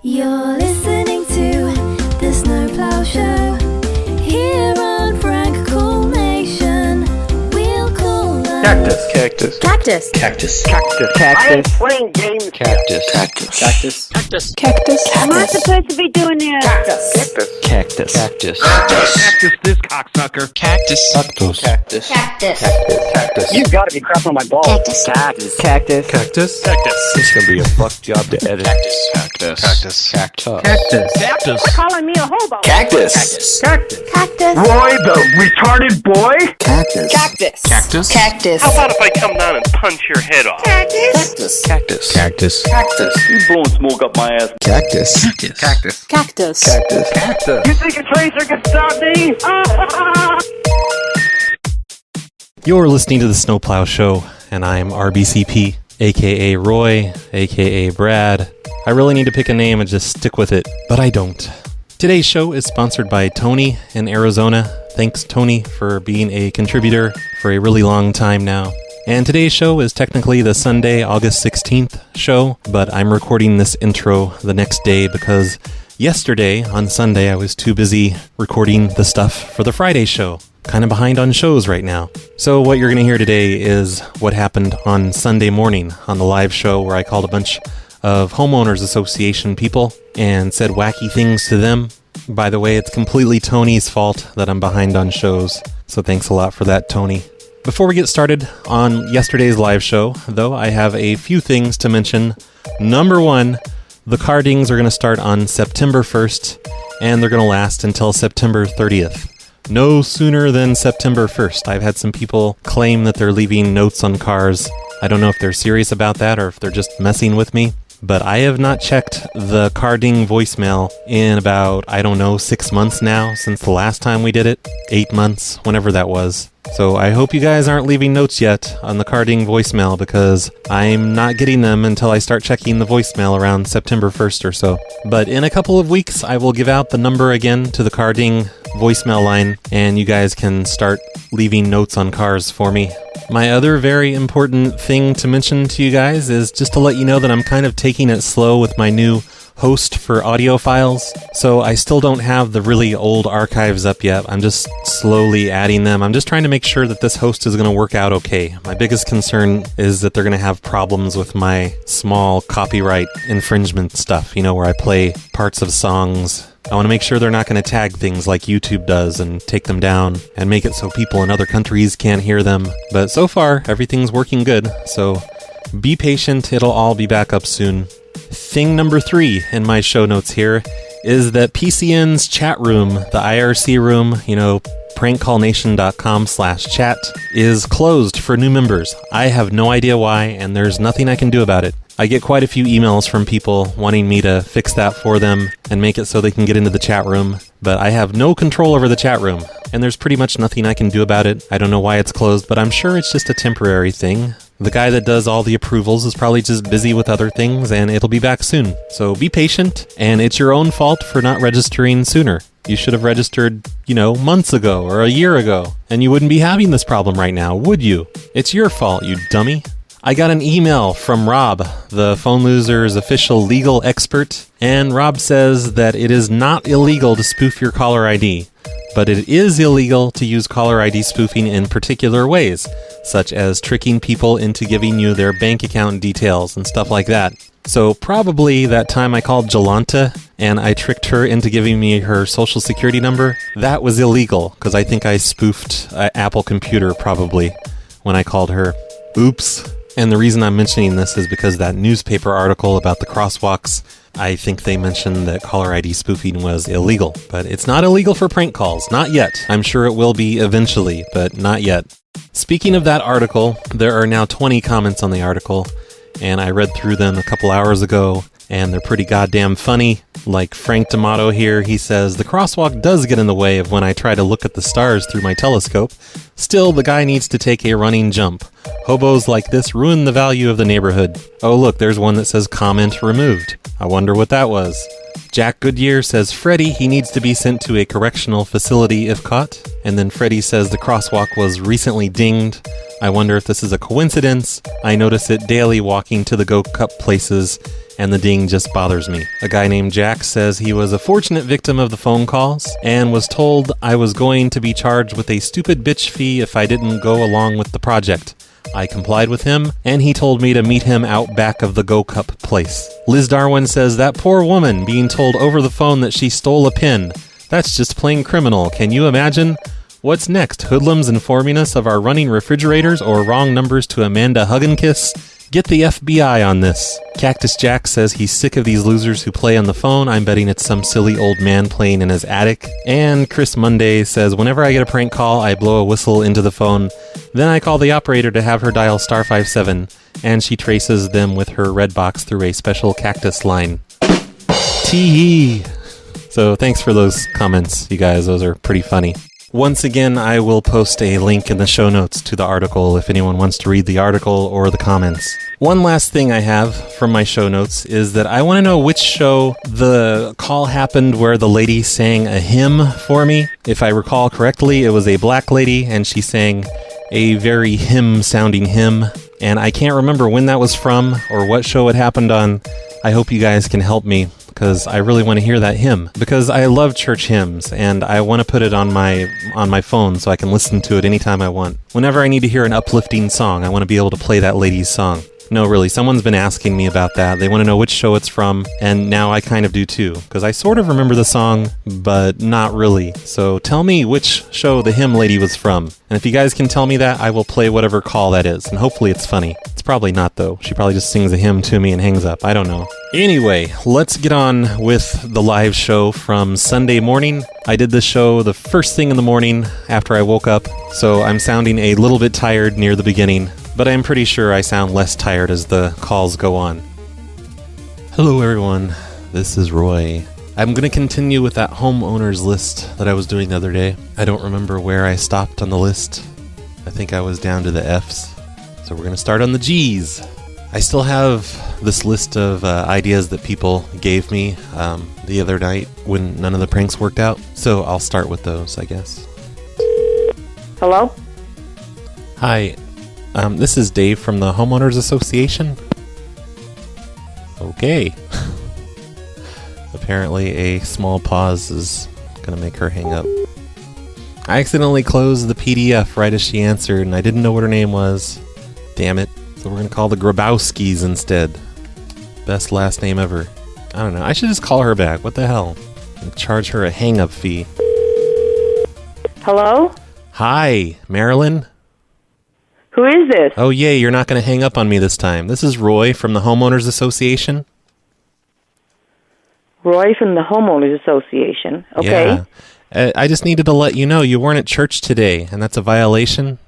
You're listening to the Snowplow Show here on Frank Nation. We'll call Cactus. Cactus. Cactus. Cactus. Cactus. I am playing games. Cactus. Cactus. Cactus. Cactus. Cactus. I'm not supposed to be doing this. Cactus. Cactus. Cactus. Cactus, this cocksucker. Cactus. Cactus. Cactus. Cactus. Cactus. You've got to be crapping on my balls. Cactus. Cactus. Cactus. Cactus. Cactus. It's gonna be a fuck job to edit. Cactus. Cactus. Cactus. Cactus. Cactus. Cactus. Calling me a hobo. Cactus. Cactus. Cactus. Roy, the retarded boy. Cactus. Cactus. Cactus. Cactus. How about if I come down and punch your head off? Cactus. Cactus. Cactus. Cactus. You blowing smoke up my ass. Cactus. Cactus. Cactus. Cactus. Cactus. You think a tracer can stop me? You're listening to the Snowplow Show, and I'm RBCP, aka Roy, aka Brad. I really need to pick a name and just stick with it, but I don't. Today's show is sponsored by Tony in Arizona. Thanks, Tony, for being a contributor for a really long time now. And today's show is technically the Sunday, August 16th show, but I'm recording this intro the next day because yesterday, on Sunday, I was too busy recording the stuff for the Friday show. Kind of behind on shows right now. So what you're going to hear today is what happened on Sunday morning on the live show where I called a bunch of homeowners association people and said wacky things to them. By the way, it's completely Tony's fault that I'm behind on shows. So thanks a lot for that, Tony. Before we get started on yesterday's live show, though, I have a few things to mention. Number one, the cardings are going to start on September 1st, and they're going to last until September 30th. No sooner than September 1st. I've had some people claim that they're leaving notes on cars. I don't know if they're serious about that or if they're just messing with me, but I have not checked the carding voicemail in about, 6 months now since the last time we did it. 8 months, whenever that was. So I hope you guys aren't leaving notes yet on the carding voicemail because I'm not getting them until I start checking the voicemail around September 1st or so. But in a couple of weeks, I will give out the number again to the carding voicemail line and you guys can start leaving notes on cars for me. My other very important thing to mention to you guys is just to let you know that I'm kind of taking it slow with my new host for audio files, so I still don't have the really old archives up yet. I'm just slowly adding them. I'm just trying to make sure that this host is going to work out okay. My biggest concern is that they're going to have problems with my small copyright infringement stuff, where I play parts of songs. I want to make sure they're not going to tag things like YouTube does and take them down and make it so people in other countries can't hear them. But so far, everything's working good, so be patient. It'll all be back up soon. Thing number 3 in my show notes here is that PCN's chat room, the IRC room, prankcallnation.com/chat, is closed for new members. I have no idea why, and there's nothing I can do about it. I get quite a few emails from people wanting me to fix that for them and make it so they can get into the chat room, but I have no control over the chat room, and there's pretty much nothing I can do about it. I don't know why it's closed, but I'm sure it's just a temporary thing. The guy that does all the approvals is probably just busy with other things, and it'll be back soon. So be patient, and it's your own fault for not registering sooner. You should have registered, months ago or a year ago, and you wouldn't be having this problem right now, would you? It's your fault, you dummy. I got an email from Rob, the Phone Loser's official legal expert, and Rob says that it is not illegal to spoof your caller ID, but it is illegal to use caller ID spoofing in particular ways, such as tricking people into giving you their bank account details and stuff like that. So probably that time I called Jolanta and I tricked her into giving me her social security number, that was illegal, because I think I spoofed an Apple computer probably when I called her. Oops. And the reason I'm mentioning this is because that newspaper article about the crosswalks, I think they mentioned that caller ID spoofing was illegal. But it's not illegal for prank calls. Not yet. I'm sure it will be eventually, but not yet. Speaking of that article, there are now 20 comments on the article, and I read through them a couple hours ago, and they're pretty goddamn funny. Like Frank D'Amato here, he says, "The crosswalk does get in the way of when I try to look at the stars through my telescope. Still, the guy needs to take a running jump. Hobos like this ruin the value of the neighborhood." Oh look, there's one that says comment removed. I wonder what that was. Jack Goodyear says, Freddie, he needs to be sent to a correctional facility if caught. And then Freddie says the crosswalk was recently dinged. I wonder if this is a coincidence. I notice it daily walking to the Go Cup places, and the ding just bothers me. A guy named Jack says he was a fortunate victim of the phone calls and was told I was going to be charged with a stupid bitch fee if I didn't go along with the project. I complied with him, and he told me to meet him out back of the Go Cup place. Liz Darwin says that poor woman being told over the phone that she stole a pin. That's just plain criminal. Can you imagine? What's next? Hoodlums informing us of our running refrigerators or wrong numbers to Amanda Hugginkiss? Get the FBI on this. Cactus Jack says he's sick of these losers who play on the phone. I'm betting it's some silly old man playing in his attic. And Chris Monday says, whenever I get a prank call, I blow a whistle into the phone. Then I call the operator to have her dial star 57, and she traces them with her red box through a special cactus line. Tee-hee. So thanks for those comments, you guys. Those are pretty funny. Once again, I will post a link in the show notes to the article if anyone wants to read the article or the comments. One last thing I have from my show notes is that I want to know which show the call happened where the lady sang a hymn for me. If I recall correctly, it was a black lady and she sang a very hymn-sounding hymn. And I can't remember when that was from or what show it happened on. I hope you guys can help me, because I really want to hear that hymn, because I love church hymns and I want to put it on my phone so I can listen to it anytime I want. Whenever I need to hear an uplifting song, I want to be able to play that lady's song. No, really, someone's been asking me about that. They want to know which show it's from, and now I kind of do too, because I sort of remember the song, but not really. So tell me which show the hymn lady was from. And if you guys can tell me that, I will play whatever call that is, and hopefully it's funny. It's probably not, though. She probably just sings a hymn to me and hangs up. I don't know. Anyway, let's get on with the live show from Sunday morning. I did this show the first thing in the morning after I woke up, so I'm sounding a little bit tired near the beginning, but I'm pretty sure I sound less tired as the calls go on. Hello everyone, this is Roy. I'm going to continue with that homeowners list that I was doing the other day. I don't remember where I stopped on the list. I think I was down to the F's. So we're going to start on the G's. I still have this list of ideas that people gave me the other night when none of the pranks worked out. So I'll start with those, I guess. Hello? Hi, this is Dave from the Homeowners Association. Okay. Apparently a small pause is going to make her hang up. I accidentally closed the PDF right as she answered, and I didn't know what her name was. Damn it. So we're going to call the Grabowskis instead. Best last name ever. I don't know. I should just call her back. What the hell? And charge her a hang-up fee. Hello? Hi, Marilyn. Who is this? Oh, yay, you're not going to hang up on me this time. This is Roy from the Homeowners Association. Roy from the Homeowners Association. Okay. Yeah. I just needed to let you know you weren't at church today, and that's a violation.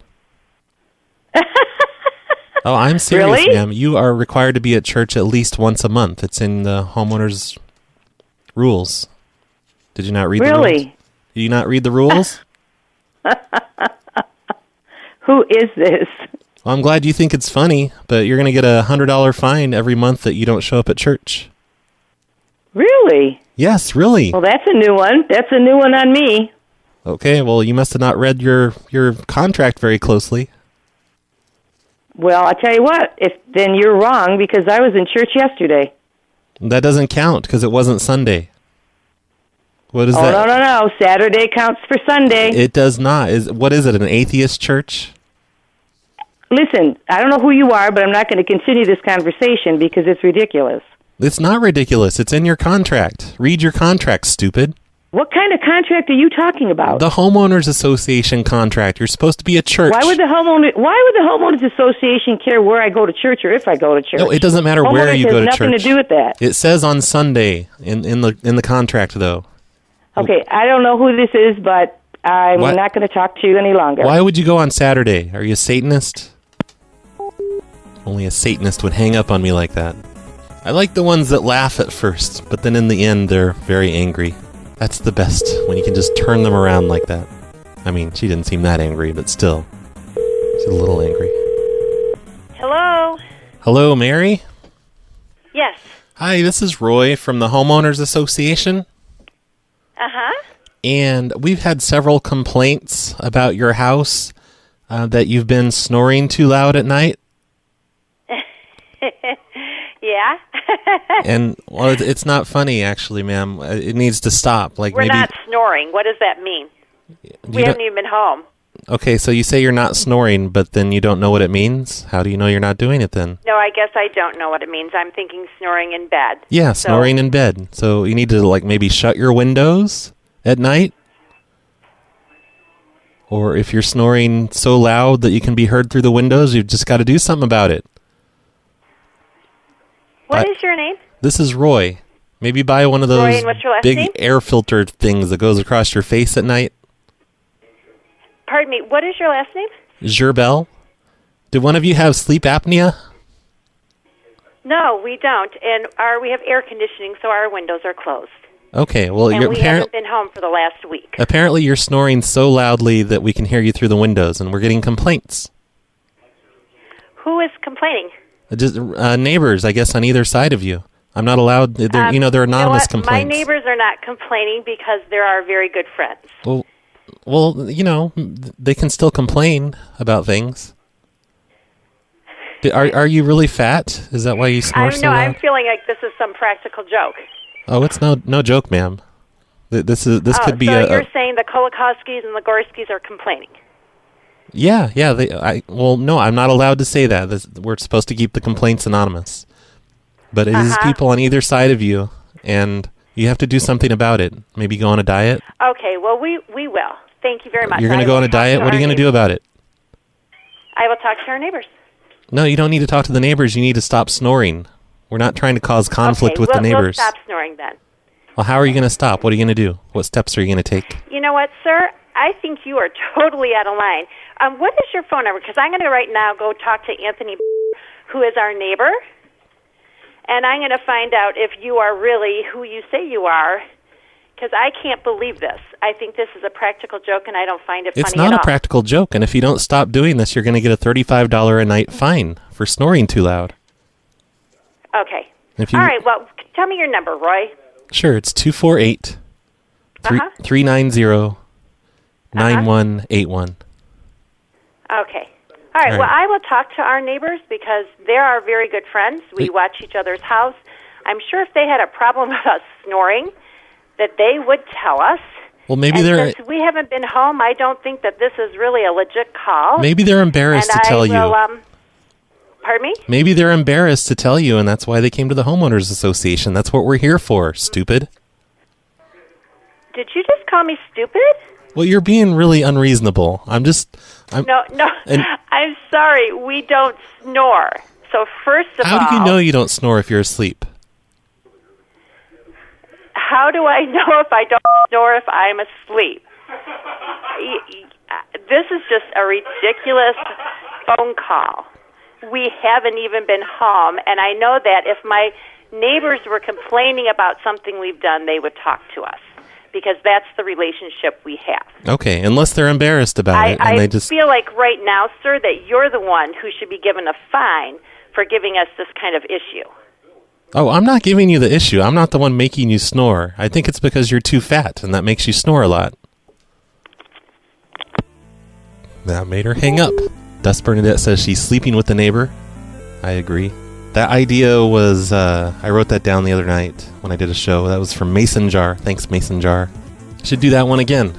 Oh, I'm serious, Really? ma'am. You are required to be at church at least once a month. It's in the homeowners' rules. Did you not read the rules? Really? Did you not read the rules? Who is this? Well, I'm glad you think it's funny, but you're going to get a $100 fine every month that you don't show up at church. Really? Yes, really. Well, that's a new one. That's a new one on me. Okay, well, you must have not read your contract very closely. Well, I tell you what, then you're wrong, because I was in church yesterday. That doesn't count because it wasn't Sunday. What is that? No. Saturday counts for Sunday. It does not. What is it, an atheist church? Listen, I don't know who you are, but I'm not going to continue this conversation because it's ridiculous. It's not ridiculous. It's in your contract. Read your contract, stupid. What kind of contract are you talking about? The Homeowners Association contract. You're supposed to be a church. Why would the Homeowners Association care where I go to church or if I go to church? No, it doesn't matter where you go to church. Homeowners has nothing to do with that. It says on Sunday in the contract, though. Okay, I don't know who this is, but I'm not going to talk to you any longer. Why would you go on Saturday? Are you a Satanist? Only a Satanist would hang up on me like that. I like the ones that laugh at first, but then in the end they're very angry. That's the best, when you can just turn them around like that. I mean, she didn't seem that angry, but still. She's a little angry. Hello? Hello, Mary? Yes. Hi, this is Roy from the Homeowners Association. Uh-huh. And we've had several complaints about your house that you've been snoring too loud at night. Yeah. And, well, it's not funny, actually, ma'am. It needs to stop. Like We're maybe not snoring. What does that mean? We haven't even been home. Okay, so you say you're not snoring, but then you don't know what it means? How do you know you're not doing it then? No, I guess I don't know what it means. I'm thinking snoring in bed. Yeah, snoring in bed. So you need to, like, maybe shut your windows at night? Or if you're snoring so loud that you can be heard through the windows, you've just got to do something about it. What is your name? This is Roy. Maybe buy one of Roy, those and what's your last big name? air filter things that goes across your face at night. Pardon me, what is your last name? Gerbel? Did one of you have sleep apnea? No, we don't. And we have air conditioning, so our windows are closed. Okay, well, And we haven't been home for the last week. apparently you're snoring so loudly that we can hear you through the windows, and we're getting complaints. Who is complaining? Just neighbors, I guess, on either side of you. I'm not allowed. They're anonymous you know what? complaints. My neighbors are not complaining because they're our very good friends. Well, they can still complain about things. Are you really fat? Is that why you snore so loud? I'm feeling like this is some practical joke. Oh, it's no joke, ma'am. This could be so you're saying the Kolakowskis and the Gorskis are complaining? Yeah. No, I'm not allowed to say that. We're supposed to keep the complaints anonymous. But it is people on either side of you, and you have to do something about it. Maybe go on a diet. Okay, well, we will. Thank you very much. You're going to go on a diet? What are you going to do about it? I will talk to our neighbors. No, you don't need to talk to the neighbors. You need to stop snoring. We're not trying to cause conflict with the neighbors. We'll stop snoring then. Well, how are you going to stop? What are you going to do? What steps are you going to take? You know what, sir? I think you are totally out of line. What is your phone number? Because I'm going to right now go talk to Anthony, who is our neighbor, and I'm going to find out if you are really who you say you are, because I can't believe this. I think this is a practical joke, and I don't find it funny at all. It's not a practical joke, and if you don't stop doing this, you're going to get a $35 a night fine for snoring too loud. Okay. All right, well, tell me your number, Roy. Sure, it's 248-390-9181. Okay. All right, well, I will talk to our neighbors because they're our very good friends. We watch each other's house. I'm sure if they had a problem with us snoring, that they would tell us. Well, maybe since we haven't been home, I don't think that this is really a legit call. Maybe they're embarrassed to tell you. Pardon me? Maybe they're embarrassed to tell you, and that's why they came to the Homeowners Association. That's what we're here for, stupid. Did you just call me stupid? Well, you're being really unreasonable. No, I'm sorry. We don't snore. So first of all... How do you know you don't snore if you're asleep? How do I know if I don't snore if I'm asleep? This is just a ridiculous phone call. We haven't even been home, and I know that if my neighbors were complaining about something we've done, they would talk to us, because that's the relationship we have. Okay, unless they're embarrassed about it. And I feel like right now, sir, that you're the one who should be given a fine for giving us this kind of issue. Oh, I'm not giving you the issue. I'm not the one making you snore. I think it's because you're too fat, and that makes you snore a lot. That made her hang up. Dust Bernadette says she's sleeping with the neighbor. I agree. That idea was, I wrote that down the other night when I did a show. That was from Mason Jar. Thanks, Mason Jar. Should do that one again.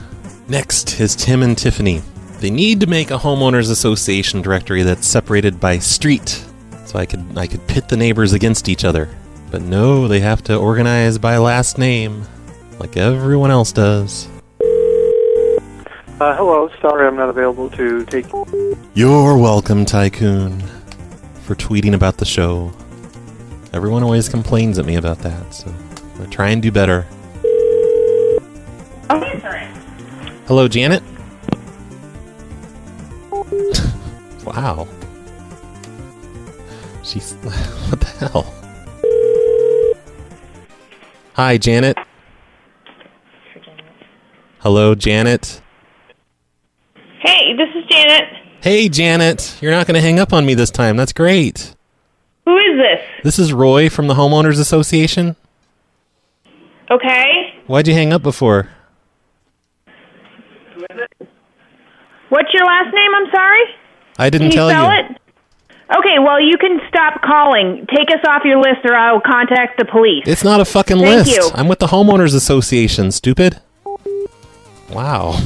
Next is Tim and Tiffany. They need to make a homeowners association directory that's separated by street, so I could pit the neighbors against each other. But no, they have to organize by last name, like everyone else does. Hello, sorry I'm not available to take... You're welcome, Tycoon, for tweeting about the show. Everyone always complains at me about that, so I'm going to try and do better. Hello, Janet? Wow. She's... what the hell? Hi, Janet. Hello, Janet. Hey, this is Janet. Hey, Janet. You're not going to hang up on me this time. That's great. Who is this? This is Roy from the Homeowners Association. Okay. Why'd you hang up before? What's your last name? I'm sorry? I didn't Can you tell spell you. it? Okay, well, you can stop calling. Take us off your list or I will contact the police. It's not a fucking Thank list. you. I'm with the Homeowners Association, stupid. Wow.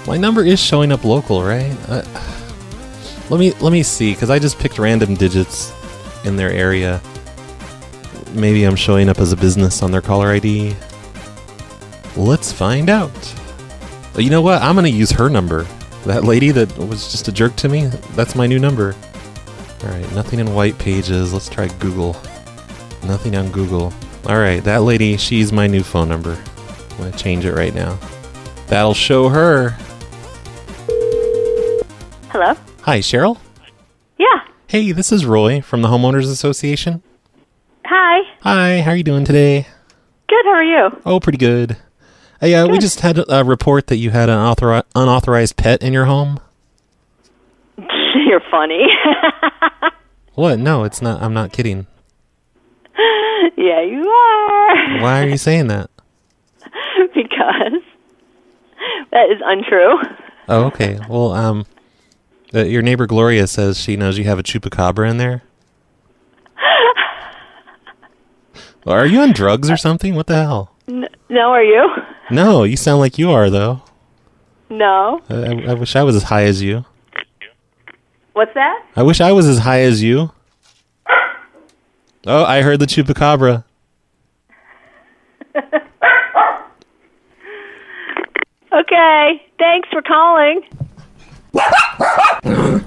My number is showing up local, right? Let me see, because I just picked random digits in their area. Maybe I'm showing up as a business on their caller ID. Let's find out. You know what? I'm going to use her number. That lady that was just a jerk to me, that's my new number. Alright, nothing in white pages. Let's try Google. Nothing on Google. Alright, that lady, she's my new phone number. I'm going to change it right now. That'll show her. Hello? Hi, Cheryl? Yeah. Hey, this is Roy from the Homeowners Association. Hi. Hi, how are you doing today? Good, how are you? Oh, pretty good. Hey, we just had a report that you had an unauthorized pet in your home. You're funny. What? No, it's not. I'm not kidding. Yeah, you are. Why are you saying that? Because that is untrue. Oh, okay. Well, your neighbor Gloria says she knows you have a chupacabra in there. Well, are you on drugs or something? What the hell? No, are you? No, you sound like you are, though. No. I wish I was as high as you. What's that? I wish I was as high as you. Oh, I heard the chupacabra. Okay, thanks for calling. Are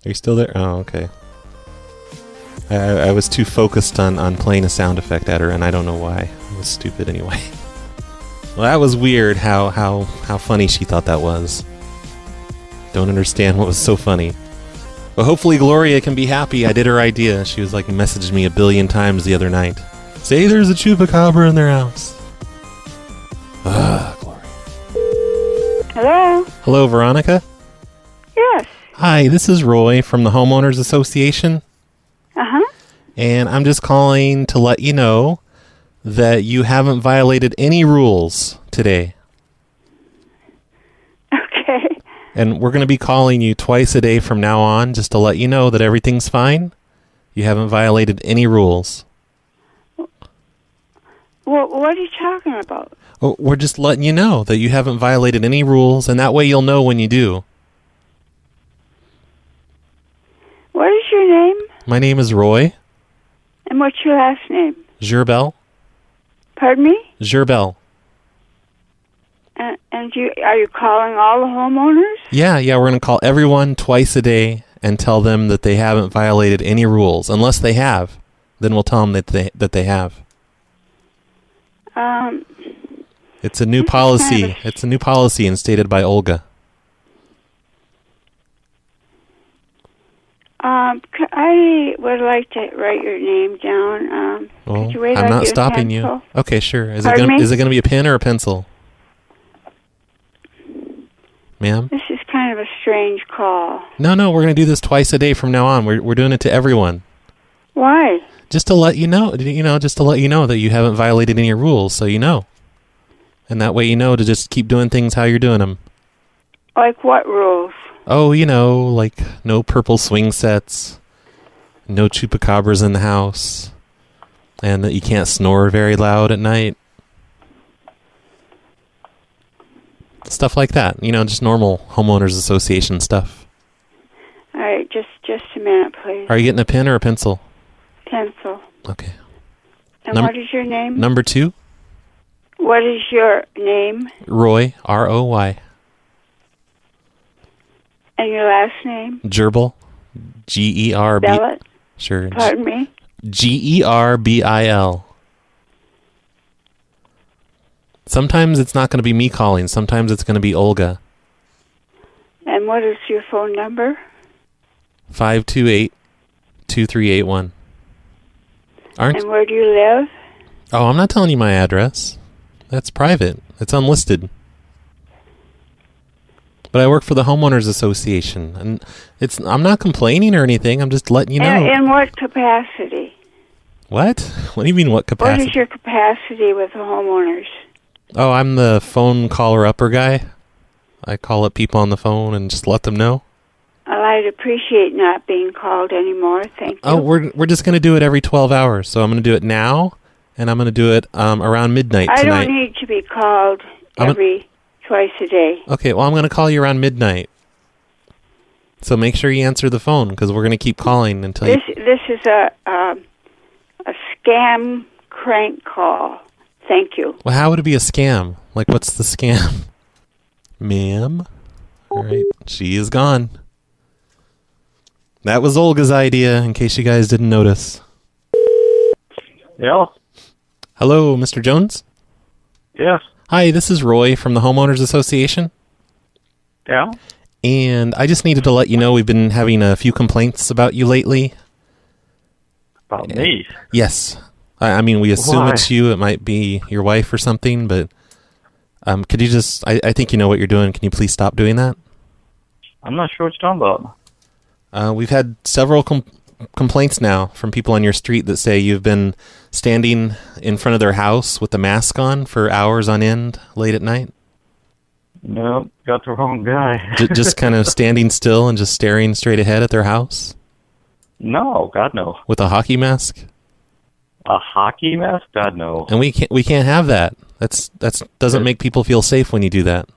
you still there? Oh, okay. I was too focused on playing a sound effect at her, and I don't know why. It was stupid anyway. Well, that was weird how funny she thought that was. Don't understand what was so funny. But hopefully Gloria can be happy. I did her idea. She was like messaged me 1 billion times the other night. Say there's a chupacabra in their house. Gloria. Hello? Hello, Veronica? Yes. Hi, this is Roy from the Homeowners Association. Uh-huh. And I'm just calling to let you know that you haven't violated any rules today. Okay. And we're going to be calling you twice a day from now on just to let you know that everything's fine. You haven't violated any rules. Well, what are you talking about? Oh, we're just letting you know that you haven't violated any rules, and that way you'll know when you do. What is your name? My name is Roy. And what's your last name? Gerbel. Pardon me? Gerbel. And are you calling all the homeowners? Yeah, we're going to call everyone twice a day and tell them that they haven't violated any rules. Unless they have, then we'll tell them that they have. It's a new policy. It's a new policy instated by Olga. I would like to write your name down. Well, could you wait I'm on not your stopping pencil? you. Okay, sure. Is Pardon me? it going to be a pen or a pencil? Ma'am? This is kind of a strange call. No, we're going to do this twice a day from now on. We're doing it to everyone. Why? Just to let you know, just to let you know that you haven't violated any rules, so you know. And that way you know to just keep doing things how you're doing them. Like what rules? Oh, like no purple swing sets, no chupacabras in the house, and that you can't snore very loud at night. Stuff like that. Just normal homeowners association stuff. All right, just a minute, please. Are you getting a pen or a pencil? Pencil. Okay. And what is your name? Number 2. What is your name? Roy, R-O-Y. And your last name? Gerbel, G-E-R-B. Spell it. Sure. Pardon me? G-E-R-B-I-L. Sometimes it's not going to be me calling. Sometimes it's going to be Olga. And what is your phone number? 528-2381. And where do you live? Oh, I'm not telling you my address. That's private. It's unlisted. But I work for the homeowners association, and I'm not complaining or anything. I'm just letting you know. In what capacity? What? What do you mean, what capacity? What is your capacity with the homeowners? Oh, I'm the phone caller-upper guy. I call up people on the phone and just let them know. Well, I'd appreciate not being called anymore. Thank you. Oh, we're just going to do it every 12 hours. So I'm going to do it now, and I'm going to do it around midnight tonight. I don't need to be called twice a day. Okay, well, I'm going to call you around midnight. So make sure you answer the phone, because we're going to keep calling until This is a scam crank call. Thank you. Well, how would it be a scam? Like, what's the scam? Ma'am? All right, she is gone. That was Olga's idea, in case you guys didn't notice. Yeah. Hello, Mr. Jones? Yes. Hi, this is Roy from the Homeowners Association. Yeah. And I just needed to let you know we've been having a few complaints about you lately. About me? Yes. I mean, we assume Why? it's you. It might be your wife or something, but could you just... I think you know what you're doing. Can you please stop doing that? I'm not sure what you're talking about. We've had several complaints now from people on your street that say you've been standing in front of their house with the mask on for hours on end late at night. No, got the wrong guy. Just kind of standing still and just staring straight ahead at their house? No, God no. With a hockey mask? A hockey mask? God no. And we can't have that. That's doesn't make people feel safe when you do that.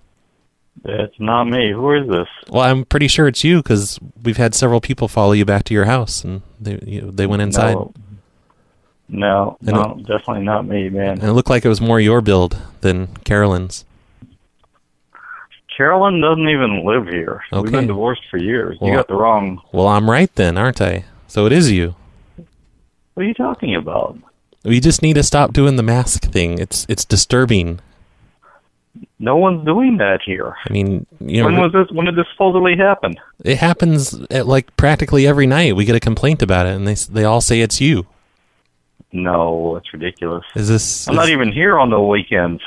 It's not me. Who is this? Well, I'm pretty sure it's you, because we've had several people follow you back to your house, and they went inside. No, definitely not me, man. And it looked like it was more your build than Carolyn's. Carolyn doesn't even live here. Okay. We've been divorced for years. Well, you got the wrong... Well, I'm right then, aren't I? So it is you. What are you talking about? We just need to stop doing the mask thing. It's disturbing. No one's doing that here. I mean, you know... When did this supposedly happen? It happens at, like, practically every night. We get a complaint about it, and they all say it's you. No, that's ridiculous. I'm not even here on the weekends.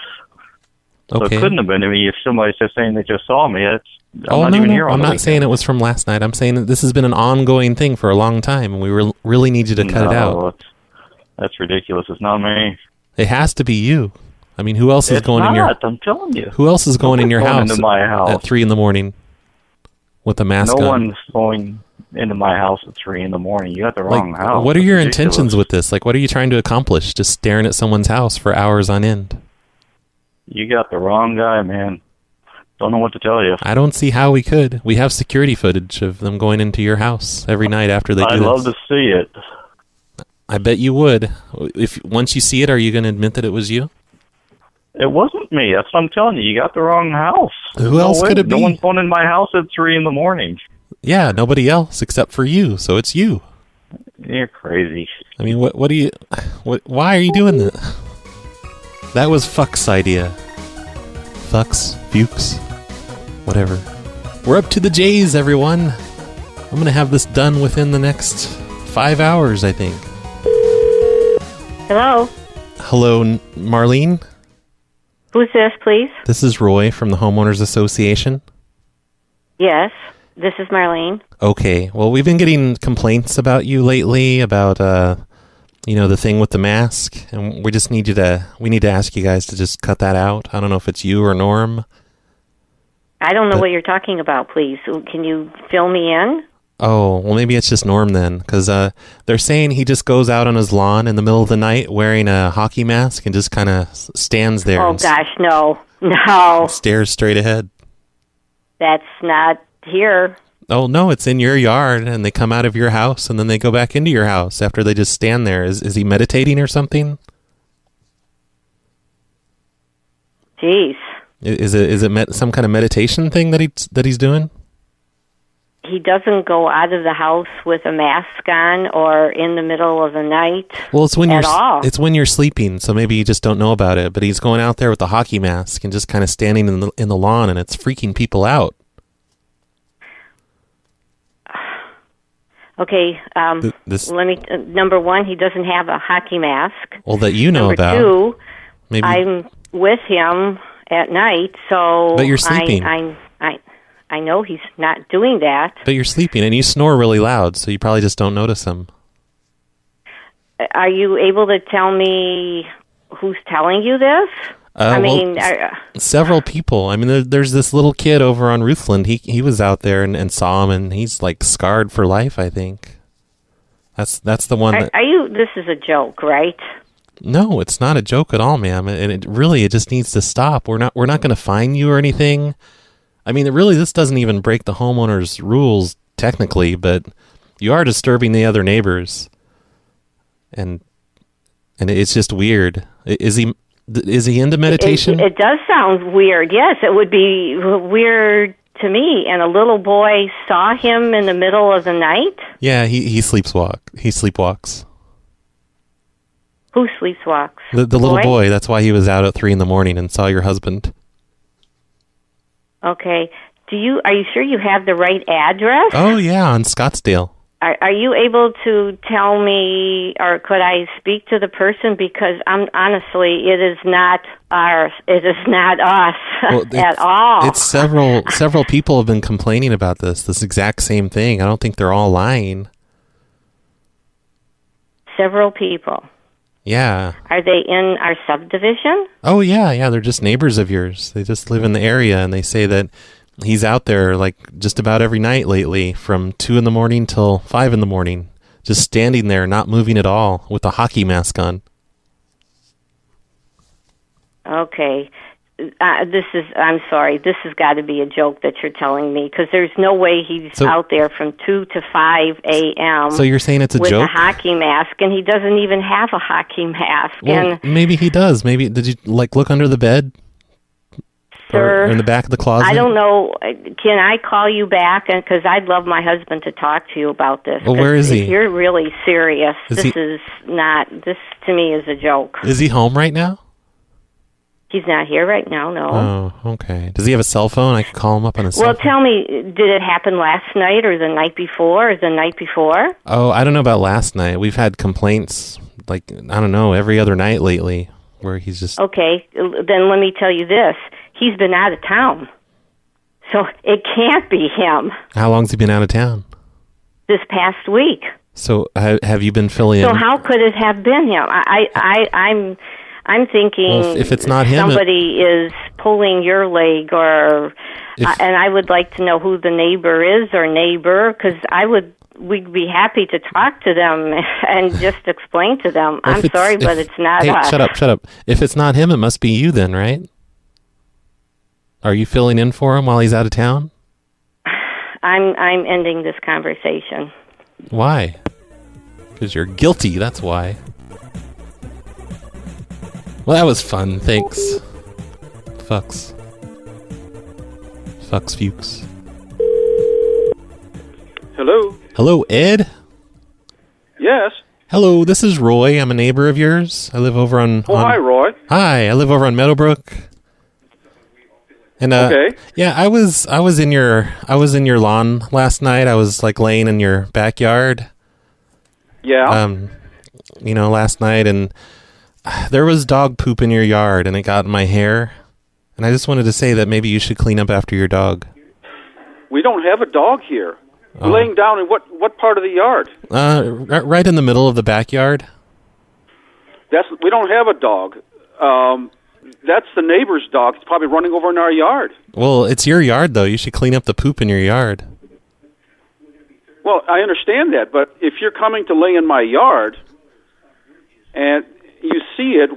So Okay. it couldn't have been me if somebody's just saying they just saw me. I'm I'm not saying it was from last night. I'm saying that this has been an ongoing thing for a long time, and we really need you to cut it out. That's ridiculous. It's not me. It has to be you. I mean, who else is going in your... I'm telling you. Who else is going in your house, into my house at 3 a.m. with a mask on? No one's going into my house at 3 a.m. You got the wrong house. What are your That's ridiculous. intentions with this? Like, what are you trying to accomplish? Just staring at someone's house for hours on end? You got the wrong guy, man. Don't know what to tell you. I don't see how we could. We have security footage of them going into your house every night after they do this. I'd love to see it. I bet you would. Once you see it, are you going to admit that it was you? It wasn't me. That's what I'm telling you. You got the wrong house. Who else could it be? No one's going in my house at 3 a.m. Yeah, nobody else except for you. So it's you. You're crazy. I mean, why are you doing that? That was Fuck's idea. Fuchs, whatever. We're up to the J's, everyone. I'm going to have this done within the next 5 hours, I think. Hello? Hello, Marlene? Who's this, please? This is Roy from the Homeowners Association. Yes, this is Marlene. Okay, well, we've been getting complaints about you lately, about, the thing with the mask, and we need to ask you guys to just cut that out. I don't know if it's you or Norm. I don't know what you're talking about, please. Can you fill me in? Oh, well, maybe it's just Norm then, because they're saying he just goes out on his lawn in the middle of the night wearing a hockey mask and just kind of stands there. Oh, gosh, no. No. Stares straight ahead. That's not here. Oh, no, it's in your yard, and they come out of your house, and then they go back into your house after they just stand there. Is he meditating or something? Jeez. Is it some kind of meditation thing that he's doing? He doesn't go out of the house with a mask on or in the middle of the night. Well, it's when it's when you're sleeping, so maybe you just don't know about it. But he's going out there with the hockey mask and just kind of standing in the lawn, and it's freaking people out. Okay, let me. Number one, he doesn't have a hockey mask. Well, that you know about. Number two, maybe I'm with him at night, so but you're sleeping. I know he's not doing that. But you're sleeping, and you snore really loud, so you probably just don't notice him. Are you able to tell me who's telling you this? Several people. I mean, there's this little kid over on Ruthland. He was out there and saw him, and he's like scarred for life, I think. That's the one. This is a joke, right? No, it's not a joke at all, ma'am. And it just needs to stop. We're not going to fine you or anything. I mean, this doesn't even break the homeowner's rules technically, but you are disturbing the other neighbors, and it's just weird. Is he into meditation? It does sound weird. Yes, it would be weird to me. And a little boy saw him in the middle of the night? Yeah, he sleepwalks. Who sleepwalks? The little boy. That's why he was out at 3 a.m. and saw your husband. Okay. Are you sure you have the right address? Oh, yeah, on Scottsdale. Are you able to tell me, or could I speak to the person? Because honestly, it is not us at all. It's several people have been complaining about this exact same thing. I don't think they're all lying. Several people. Yeah. Are they in our subdivision? Oh, yeah. They're just neighbors of yours. They just live in the area, and they say that he's out there like just about every night lately from 2 a.m. till 5 a.m, just standing there, not moving at all, with a hockey mask on. Okay. I'm sorry, this has got to be a joke that you're telling me, because there's no way he's out there from 2 to 5 a.m. So you're saying it's a with joke? With a hockey mask, and he doesn't even have a hockey mask. Well, and maybe he does. Maybe, did you look under the bed? Sir, or in the back of the closet? I don't know. Can I call you back? Because I'd love my husband to talk to you about this. Well, where is he? If you're really serious. This to me is a joke. Is he home right now? He's not here right now, no. Oh, okay. Does he have a cell phone? I could call him up on his cell phone. Well, tell me, did it happen last night or the night before or the night before? Oh, I don't know about last night. We've had complaints, every other night lately where he's just... Okay, then let me tell you this. He's been out of town. So it can't be him. How long's he been out of town? This past week. So have you been filling in? So how could it have been him? I'm thinking, well, if it's not him, somebody is pulling your leg, and I would like to know who the neighbor is or neighbor, because we'd be happy to talk to them and just explain to them. I'm sorry, but it's not us. Shut up. If it's not him, it must be you then, right? Are you filling in for him while he's out of town? I'm ending this conversation. Why? Because you're guilty, that's why. Well, that was fun. Thanks. Fucks. Fucks. Hello? Hello, Ed? Yes. Hello, this is Roy. I'm a neighbor of yours. I live over on... Hi, Roy. Hi, I live over on Meadowbrook. And okay. Yeah, I was in your lawn last night. I was laying in your backyard. Yeah. Last night, and there was dog poop in your yard, and it got in my hair. And I just wanted to say that maybe you should clean up after your dog. We don't have a dog here. We're laying down in what part of the yard? Right in the middle of the backyard. We don't have a dog. That's the neighbor's dog. It's probably running over in our yard. Well, it's your yard, though. You should clean up the poop in your yard. Well, I understand that, but if you're coming to lay in my yard and you see it,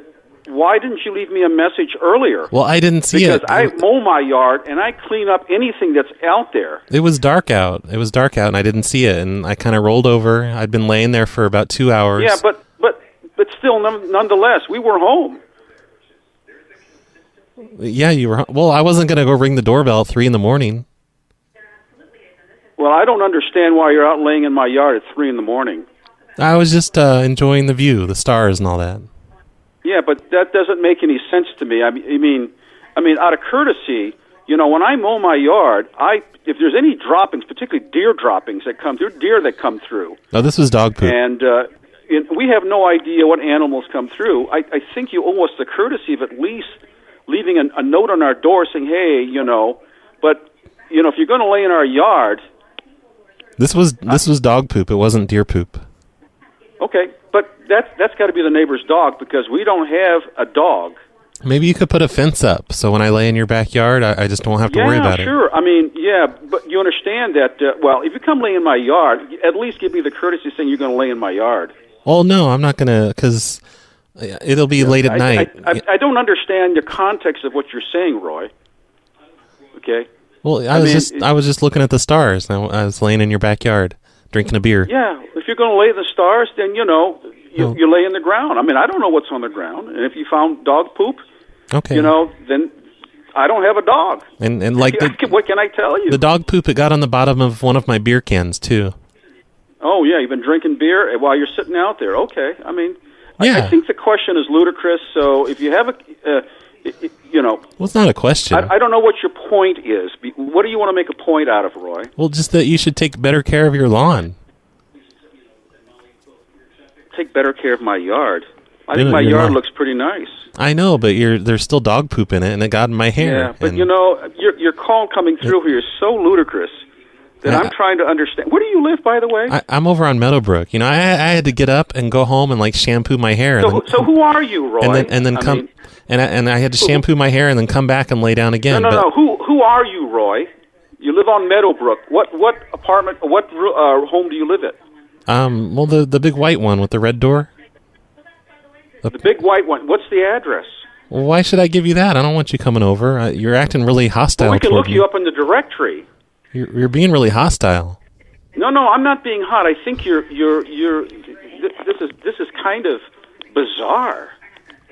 why didn't you leave me a message earlier? Well, I didn't see it. Because I mow my yard and I clean up anything that's out there. It was dark out. And I didn't see it, and I kind of rolled over. I'd been laying there for about 2 hours. Yeah, but still, nonetheless, we were home. Yeah, you were. Well, I wasn't going to go ring the doorbell at 3 a.m. Well, I don't understand why you're out laying in my yard at 3 a.m. I was just enjoying the view, the stars and all that. Yeah, but that doesn't make any sense to me. I mean, out of courtesy, when I mow my yard, if there's any droppings, particularly deer droppings that come through, deer that come through. No, this was dog poop. And we have no idea what animals come through. I think you owe us the courtesy of at least leaving a note on our door saying, hey, but if you're going to lay in our yard, This was dog poop. It wasn't deer poop. okay, but that's got to be the neighbor's dog because we don't have a dog. Maybe you could put a fence up so when I lay in your backyard, I just don't have to worry about it. Yeah, sure. I mean, yeah, but you understand that, if you come lay in my yard, at least give me the courtesy saying you're going to lay in my yard. Well, no, I'm not going to, because it'll be late at night. I don't understand the context of what you're saying, Roy. Okay? Well, I was just looking at the stars. I was laying in your backyard, drinking a beer. Yeah, if you're going to lay in the stars, then, you lay in the ground. I mean, I don't know what's on the ground. And if you found dog poop, okay, then I don't have a dog. And like what can I tell you? The dog poop, it got on the bottom of one of my beer cans, too. Oh, yeah, you've been drinking beer while you're sitting out there. Okay, I mean, yeah. I think the question is ludicrous, so if you have Well, it's not a question. I don't know what your point is. What do you want to make a point out of, Roy? Well, just that you should take better care of your lawn. Take better care of my yard. I think my yard looks pretty nice. I know, but there's still dog poop in it, and it got in my hair. Yeah, but your call coming through here is so ludicrous that I'm trying to understand. Where do you live, by the way? I'm over on Meadowbrook. I had to get up and go home and shampoo my hair. So who are you, Roy? And then I had to shampoo my hair and then come back and lay down again. No. Who are you, Roy? You live on Meadowbrook. What apartment? What home do you live at? Well, the big white one with the red door. The big white one. What's the address? Well, why should I give you that? I don't want you coming over. You're acting really hostile. Well, we can toward look you up in the directory. You're being really hostile. No, I'm not being hot. I think you're. This is kind of bizarre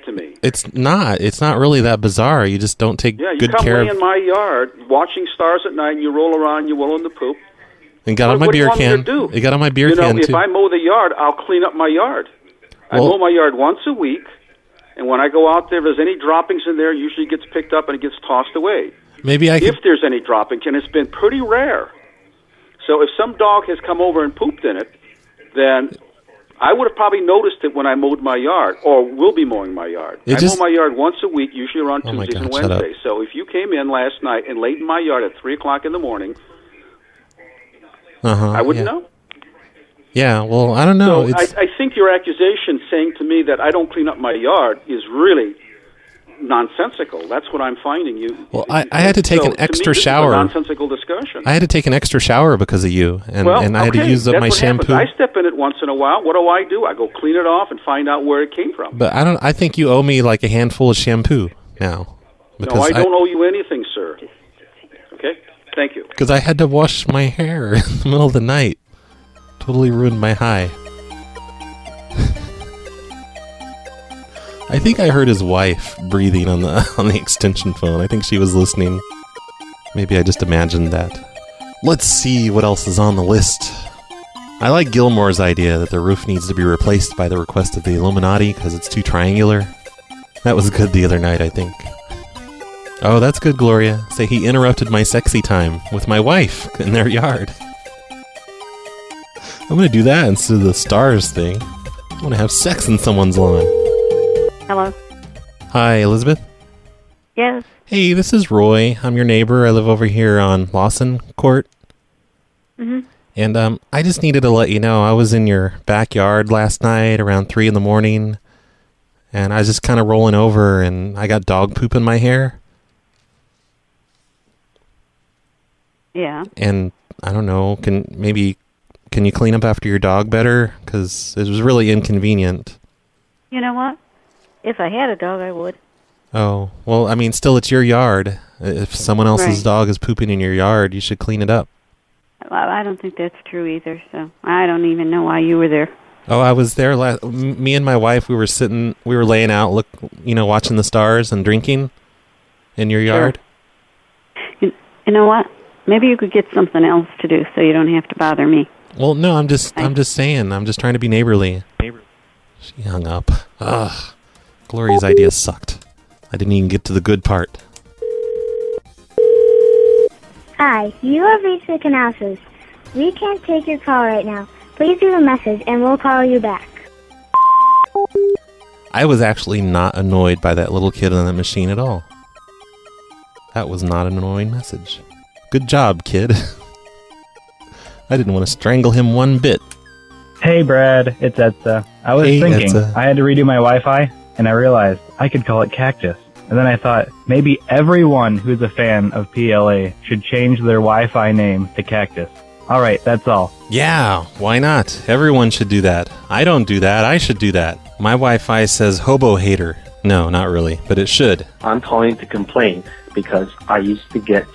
to me. It's not. It's not really that bizarre. You just don't take good care of. You come lay in my yard, watching stars at night, and you roll around, you wallow in the poop. And got on my beer can. It got on my beer can too. If I mow the yard, I'll clean up my yard. I mow my yard once a week, and when I go out there, if there's any droppings in there, it usually gets picked up and it gets tossed away. If there's any droppings, and it's been pretty rare. So if some dog has come over and pooped in it, then I would have probably noticed it when I mowed my yard, or will be mowing my yard. I mow my yard once a week, usually around Tuesdays and Wednesdays. So if you came in last night and laid in my yard at 3 o'clock in the morning, I wouldn't know. Yeah, well, I don't know. So I think your accusation saying to me that I don't clean up my yard is really nonsensical. That's what I'm finding you. Well, I had to take an extra shower. This is a nonsensical discussion. I had to take an extra shower because of you, and I had to use up my shampoo. I step in it once in a while. What do? I go clean it off and find out where it came from. But I think you owe me like a handful of shampoo now. No, I don't owe you anything, sir. Okay? Thank you. Because I had to wash my hair in the middle of the night. Totally ruined my high. I think I heard his wife breathing on the extension phone. I think she was listening. Maybe I just imagined that. Let's see what else is on the list. I like Gilmore's idea that the roof needs to be replaced by the request of the Illuminati because it's too triangular. That was good the other night, I think. Oh, that's good, Gloria. Say he interrupted my sexy time with my wife in their yard. I'm going to do that instead of the stars thing. I want to have sex in someone's lawn. Hello. Hi, Elizabeth? Yes. Hey, this is Roy. I'm your neighbor. I live over here on Lawson Court. Mm-hmm. And I just needed to let you know I was in your backyard last night around 3 in the morning. And I was just kind of rolling over and I got dog poop in my hair. Yeah. And I don't know, can you clean up after your dog better? Because it was really inconvenient. You know what? If I had a dog, I would. Oh, well, I mean, still, it's your yard. If someone else's dog is pooping in your yard, you should clean it up. Well, I don't think that's true either, so I don't even know why you were there. Oh, I was there me and my wife, we were laying out, watching the stars and drinking in your yard. You know what? Maybe you could get something else to do so you don't have to bother me. Well, no, I'm just saying. I'm just trying to be neighborly. She hung up. Ugh. Gloria's idea sucked. I didn't even get to the good part. Hi, you have reached the Canasses. We can't take your call right now. Please leave a message and we'll call you back. I was actually not annoyed by that little kid on that machine at all. That was not an annoying message. Good job, kid. I didn't want to strangle him one bit. Hey, Brad, it's Etza. I was thinking I had to redo my Wi-Fi, and I realized I could call it Cactus. And then I thought maybe everyone who's a fan of PLA should change their Wi-Fi name to Cactus. All right, that's all. Yeah, why not? Everyone should do that. I don't do that. I should do that. My Wi-Fi says hobo hater. No, not really, but it should. I'm calling to complain because I used to get,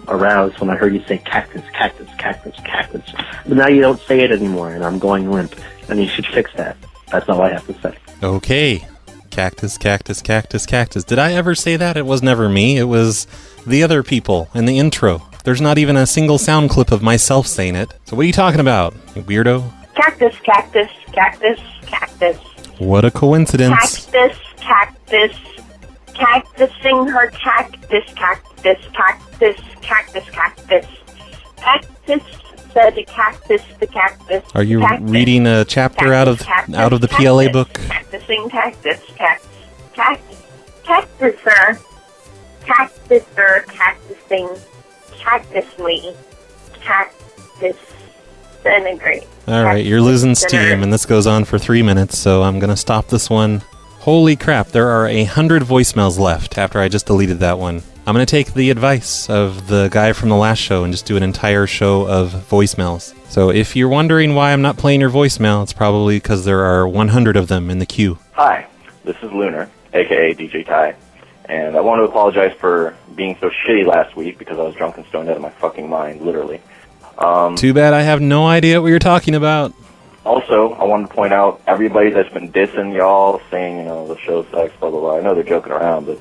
aroused when I heard you say cactus, cactus, cactus, cactus. But now you don't say it anymore, and I'm going limp. And you should fix that. That's all I have to say. Okay. Cactus, cactus, cactus, cactus. Did I ever say that? It was never me. It was the other people in the intro. There's not even a single sound clip of myself saying it. So what are you talking about, you weirdo? Cactus, cactus, cactus, cactus. What a coincidence. Cactus, cactus, cactusing her cactus, cactus, cactus, cactus, cactus. Cactus said the cactus, the cactus. Are you cactus, reading a chapter cactus, out of the PLA book? Cactusing cactus, cactus, cactuser, cactusing, cactusly, cactus, disintegrate. Alright, you're losing steam, and this goes on for 3 minutes, so I'm gonna stop this one. Holy crap, there are 100 voicemails left after I just deleted that one. I'm gonna take the advice of the guy from the last show and just do an entire show of voicemails. So if you're wondering why I'm not playing your voicemail, it's probably because there are 100 of them in the queue. Hi, this is Lunar, a.k.a. DJ Ty, and I want to apologize for being so shitty last week because I was drunk and stoned out of my fucking mind, literally. Too bad I have no idea what you're talking about. Also, I wanted to point out everybody that's been dissing y'all, saying, the show sucks, blah, blah, blah. I know they're joking around, but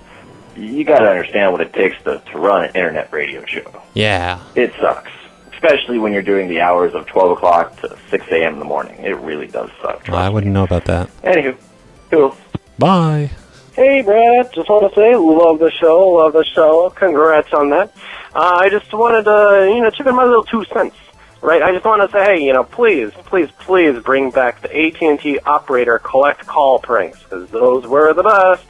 you gotta understand what it takes to run an internet radio show. Yeah. It sucks. Especially when you're doing the hours of 12 o'clock to 6 a.m. in the morning. It really does suck. Well, I wouldn't know about that. Anywho, cool. Bye. Hey, Brad. Just want to say, love the show. Congrats on that. I just wanted to, chip in my little 2 cents. Right, I just want to say, hey, please bring back the AT&T operator collect call pranks, because those were the best.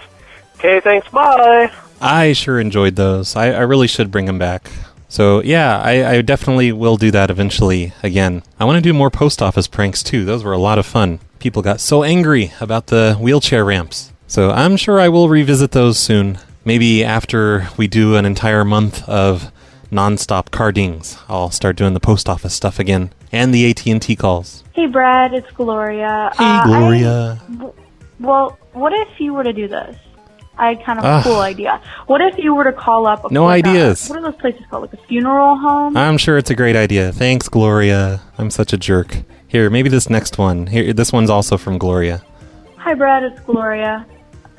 Okay, thanks, bye. I sure enjoyed those. I really should bring them back. So, yeah, I definitely will do that eventually again. I want to do more post office pranks, too. Those were a lot of fun. People got so angry about the wheelchair ramps. So I'm sure I will revisit those soon. Maybe after we do an entire month of non-stop car dings, I'll start doing the post office stuff again. And the AT&T calls. Hey, Brad, it's Gloria. Hey, Gloria. Well, what if you were to do this? I had kind of a cool idea. What if you were to call up No ideas. What are those places called? Like a funeral home? I'm sure it's a great idea. Thanks, Gloria. I'm such a jerk. Here, maybe this next one. Here, this one's also from Gloria. Hi, Brad, it's Gloria.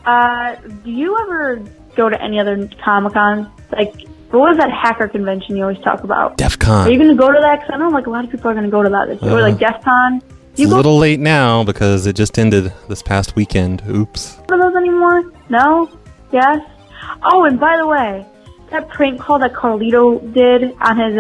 Do you ever go to any other Comic-Cons? Like, what was that hacker convention you always talk about? DEF CON. Are you going to go to that? Because I know like a lot of people are going to go to that this year. Or like DEF CON. It's a little late now because it just ended this past weekend. Oops. Are those anymore? No? Yes? Oh, and by the way, that prank call that Carlito did on his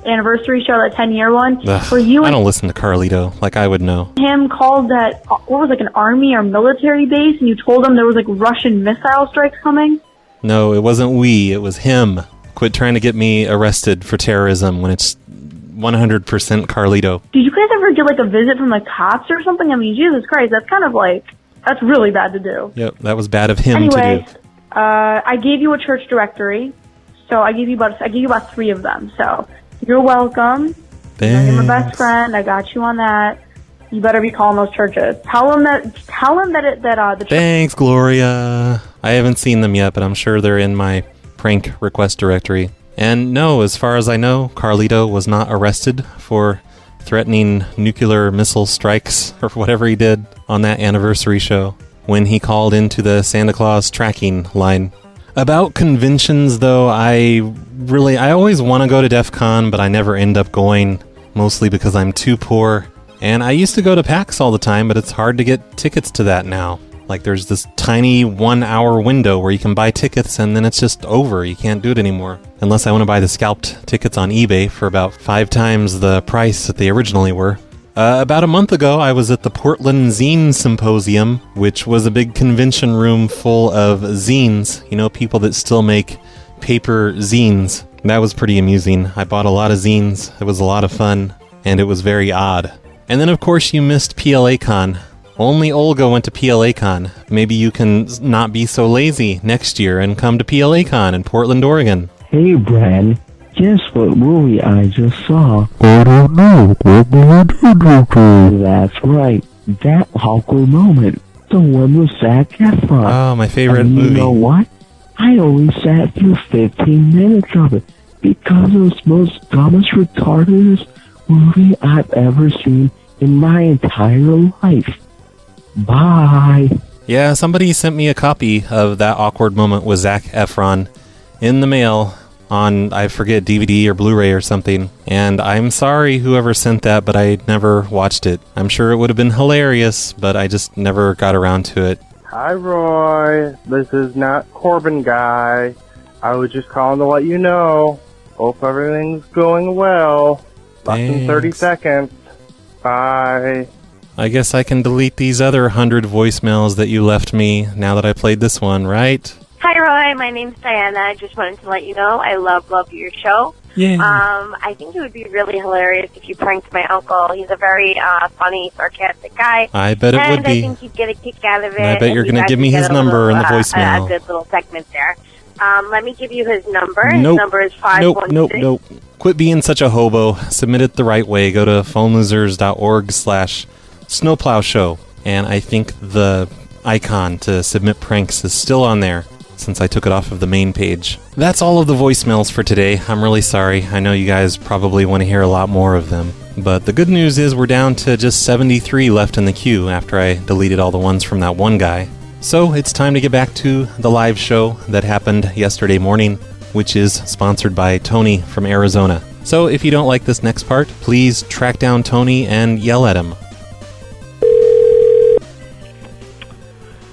anniversary show, that 10-year one, where you I don't listen to Carlito like I would know. him called that, what was like an army or military base, and you told him there was like Russian missile strikes coming? No, it wasn't we. It was him. Quit trying to get me arrested for terrorism when it's 100% Carlito. Did you guys ever get like a visit from the cops or something? I mean, Jesus Christ, that's kind of like, that's really bad to do. Yep, that was bad of him to Anyways, do. I gave you a church directory, so I gave you about 3 of them. So you're welcome. You're my best friend. I got you on that. You better be calling those churches. Tell them that the Thanks, Gloria. I haven't seen them yet, but I'm sure they're in my prank request directory. And no, as far as I know, Carlito was not arrested for threatening nuclear missile strikes or whatever he did on that anniversary show when he called into the Santa Claus tracking line. About conventions, though, I always want to go to DEF CON, but I never end up going, mostly because I'm too poor. And I used to go to PAX all the time, but it's hard to get tickets to that now. Like, there's this tiny 1-hour window where you can buy tickets, and then it's just over. You can't do it anymore. Unless I want to buy the scalped tickets on eBay for about 5 times the price that they originally were. About a month ago, I was at the Portland Zine Symposium, which was a big convention room full of zines. You know, people that still make paper zines. That was pretty amusing. I bought a lot of zines. It was a lot of fun, and it was very odd. And then, of course, you missed PLACon. Only Olga went to PLACon. Maybe you can not be so lazy next year and come to PLACon in Portland, Oregon. Hey, Brad. Guess what movie I just saw? I don't know. What movie did you see? That's right. That awkward moment. The one with Zac Efron. Oh, my favorite and movie. You know what? I only sat through 15 minutes of it because it was the most dumbest, retardedest movie I've ever seen in my entire life. Bye. Yeah, somebody sent me a copy of that awkward moment with Zac Efron in the mail on, I forget, DVD or Blu-ray or something. And I'm sorry whoever sent that, but I never watched it. I'm sure it would have been hilarious, but I just never got around to it. Hi, Roy. This is not Corbin Guy. I was just calling to let you know. Hope everything's going well. Less than 30 seconds. Bye. I guess I can delete these other 100 voicemails that you left me now that I played this one, right? Hi, Roy. My name's Diana. I just wanted to let you know I love your show. Yeah. I think it would be really hilarious if you pranked my uncle. He's a very funny, sarcastic guy. I bet it would And be. I think he'd get a kick out of it. And I bet you're going gonna to give me his number in the voicemail. A good little segment there. Let me give you his number. Nope. His number is 516. Nope. Quit being such a hobo. Submit it the right way. Go to phonelosers.org/snowplowshow. And I think the icon to submit pranks is still on there, since I took it off of the main page. That's all of the voicemails for today. I'm really sorry. I know you guys probably want to hear a lot more of them. But the good news is we're down to just 73 left in the queue after I deleted all the ones from that one guy. So it's time to get back to the live show that happened yesterday morning, which is sponsored by Tony from Arizona. So if you don't like this next part, please track down Tony and yell at him.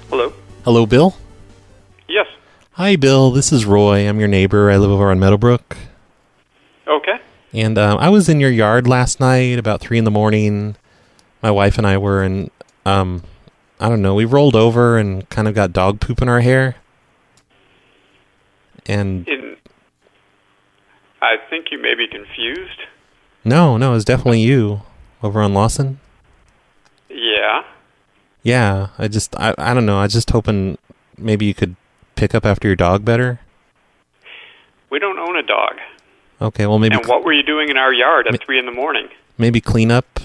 Hello? Hello, Bill? Yes. Hi, Bill. This is Roy. I'm your neighbor. I live over on Meadowbrook. Okay. And I was in your yard last night about 3 in the morning. My wife and I were, and I don't know, we rolled over and kind of got dog poop in our hair. And I think you may be confused. No, it was definitely you over on Lawson. Yeah. Yeah, I don't know. I was just hoping maybe you could pick up after your dog better. We don't own a dog. Okay, well maybe. And what were you doing in our yard at 3 in the morning? Maybe clean up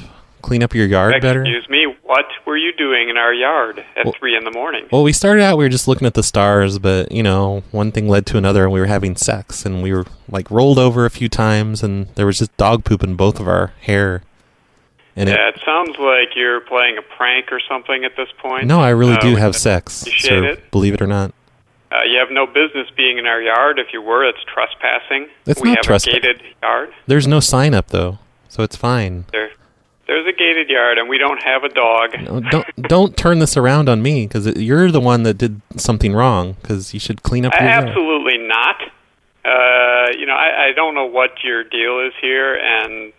your yard better. Excuse me, what were you doing in our yard at 3 in the morning? Well, we started out, we were just looking at the stars, but, one thing led to another, and we were having sex, and we were, rolled over a few times, and there was just dog poop in both of our hair. And it sounds like you're playing a prank or something at this point. No, I really do have sex, appreciate it. Believe it or not. You have no business being in our yard. If you were, it's trespassing. It's we not have trespassing. a gated yard. There's no sign up, though, so it's fine. There's a gated yard, and we don't have a dog. No, don't turn this around on me, because you're the one that did something wrong, because you should clean up your yard. Absolutely not. I don't know what your deal is here, and,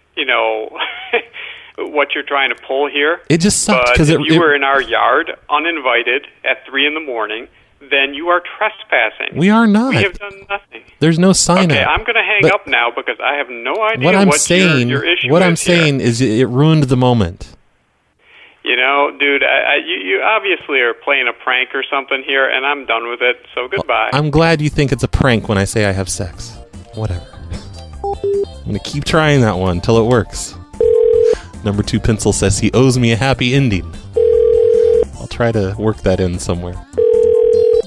what you're trying to pull here. It just sucks, because if you were in our yard, uninvited, at 3 in the morning, then you are trespassing. We are not. We have done nothing. There's no sign Okay, up. I'm going to hang up now because I have no idea what I'm what saying. your issue What is I'm saying is it ruined the moment. Dude, you obviously are playing a prank or something here, and I'm done with it, so goodbye. I'm glad you think it's a prank when I say I have sex. Whatever. I'm going to keep trying that one till it works. Number 2 Pencil says he owes me a happy ending. I'll try to work that in somewhere.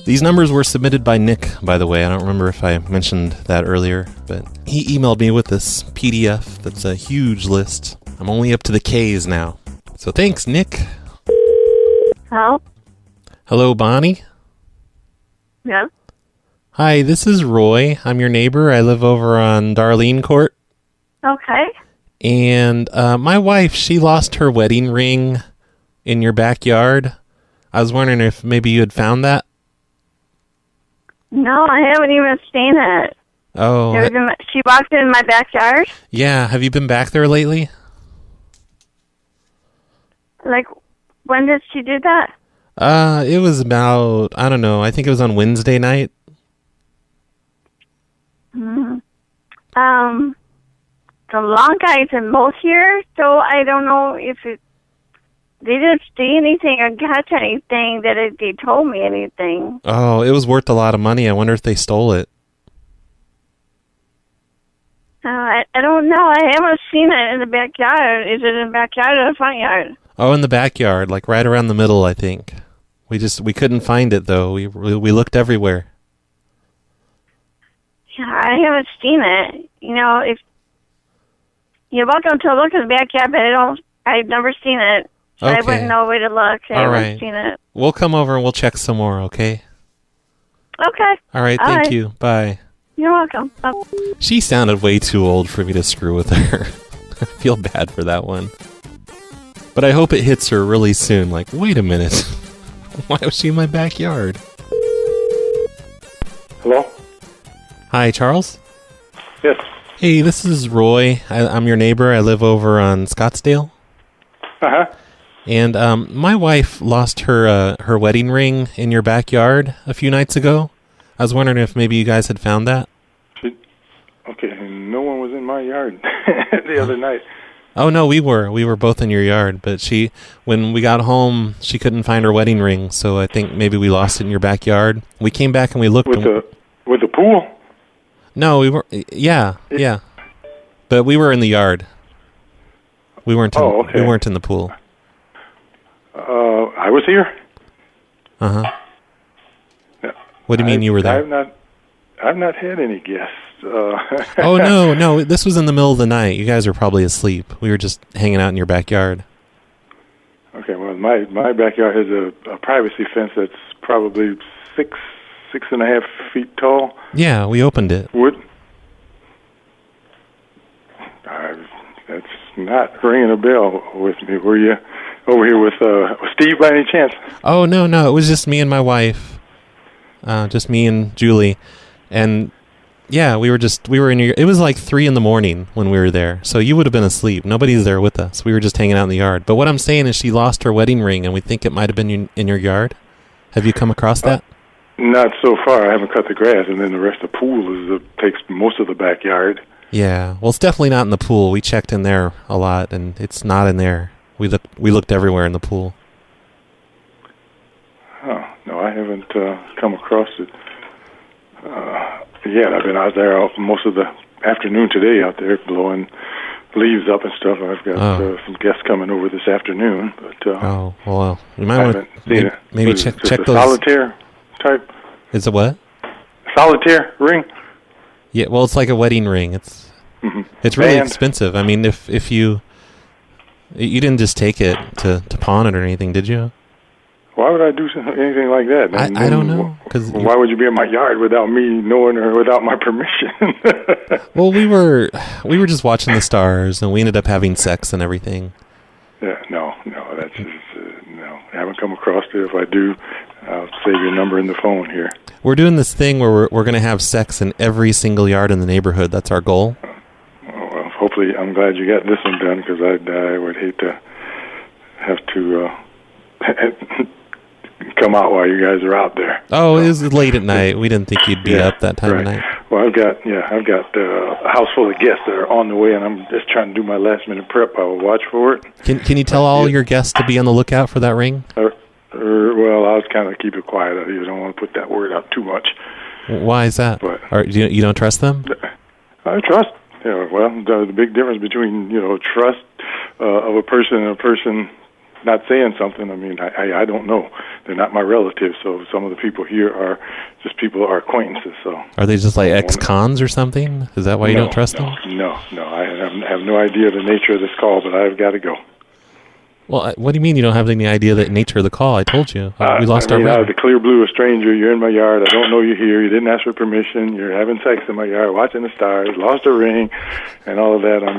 These numbers were submitted by Nick, by the way. I don't remember if I mentioned that earlier, but he emailed me with this PDF that's a huge list. I'm only up to the K's now. So thanks, Nick. Hello? Hello, Bonnie? Yeah? Hi, this is Roy. I'm your neighbor. I live over on Darlene Court. Okay. And my wife, she lost her wedding ring in your backyard. I was wondering if maybe you had found that. No, I haven't even seen it. Oh. She walked in my backyard? Yeah, have you been back there lately? Like, when did she do that? It was about, I don't know, I think it was on Wednesday night. Mm. The long guy's in both here, so I don't know if they didn't see anything or catch anything that they told me anything. Oh, it was worth a lot of money. I wonder if they stole it. I don't know. I haven't seen it in the backyard. Is it in the backyard or the front yard? Oh, in the backyard, like right around the middle, I think. We couldn't find it though. We looked everywhere. Yeah, I haven't seen it. If you're welcome to look in the backyard, but I've never seen it. So Okay. I wouldn't know where to look. I All haven't right. seen it. We'll come over and we'll check some more, okay? Okay. All right, thank you. Bye. You're welcome. She sounded way too old for me to screw with her. I feel bad for that one. But I hope it hits her really soon. Like, wait a minute. Why was she in my backyard? Hello? Hi, Charles? Yes. Hey, this is Roy. I'm your neighbor. I live over on Scottsdale. Uh-huh. And my wife lost her wedding ring in your backyard a few nights ago. I was wondering if maybe you guys had found that. Okay, no one was in my yard the other night. Oh no, we were both in your yard, but when we got home, she couldn't find her wedding ring, so I think maybe we lost it in your backyard. We came back and we looked with the pool. No, we were yeah. But we were in the yard. We weren't in the pool. I was here. Uh-huh. What do you mean you were there? I've not had any guests. Oh no, this was in the middle of the night. You guys were probably asleep. We were just hanging out in your backyard. Okay, well, my backyard has a privacy fence that's probably 6.5 feet tall. Yeah, we opened it. Wood. That's not ringing a bell with me. Were you over here with Steve by any chance? Oh no, it was just me and my wife. Just me and Julie. And yeah, we were in your, it was like 3 a.m. when we were there. So you would have been asleep. Nobody's there with us. We were just hanging out in the yard. But what I'm saying is she lost her wedding ring and we think it might have been in your yard. Have you come across that? Not so far. I haven't cut the grass, and then the rest of the pool takes most of the backyard. Yeah. Well, it's definitely not in the pool. We checked in there a lot and it's not in there. We looked everywhere in the pool. Oh, no, I haven't come across it yet. I've been out there most of the afternoon today out there blowing leaves up and stuff. I've got some guests coming over this afternoon. But oh, well, you might want to maybe check those. Solitaire type? Is it what? Solitaire ring? Yeah, well, it's like a wedding ring. It's really expensive. I mean, if you didn't just take it to pawn it or anything, did you? Why would I do anything like that? I don't know. Why would you be in my yard without me knowing or without my permission? Well, we were just watching the stars, and we ended up having sex and everything. Yeah, no, that's just, no. I haven't come across it. If I do, I'll save your number in the phone here. We're doing this thing where we're going to have sex in every single yard in the neighborhood. That's our goal. Well, hopefully, I'm glad you got this one done, because I would hate to have to come out while you guys are out there. Oh, it was late at night. We didn't think you'd be up that time of night. Well, I've got a house full of guests that are on the way, and I'm just trying to do my last minute prep. I will watch for it. Can you tell all your guests to be on the lookout for that ring? Well, I'll kind of keep it quiet. I don't want to put that word out too much. Why is that? But you don't trust them? I trust. Well, the big difference between trust of a person and a person not saying something. I mean, I don't know. They're not my relatives, so some of the people here are just our acquaintances. So are they just like ex-cons or something? Is that why you don't trust them? No. I have no idea the nature of this call, but I've got to go. Well, what do you mean you don't have any idea the nature of the call? I told you. We lost our ring. Out of the clear blue, a stranger, you're in my yard. I don't know you're here. You didn't ask for permission. You're having sex in my yard, watching the stars, lost a ring, and all of that. I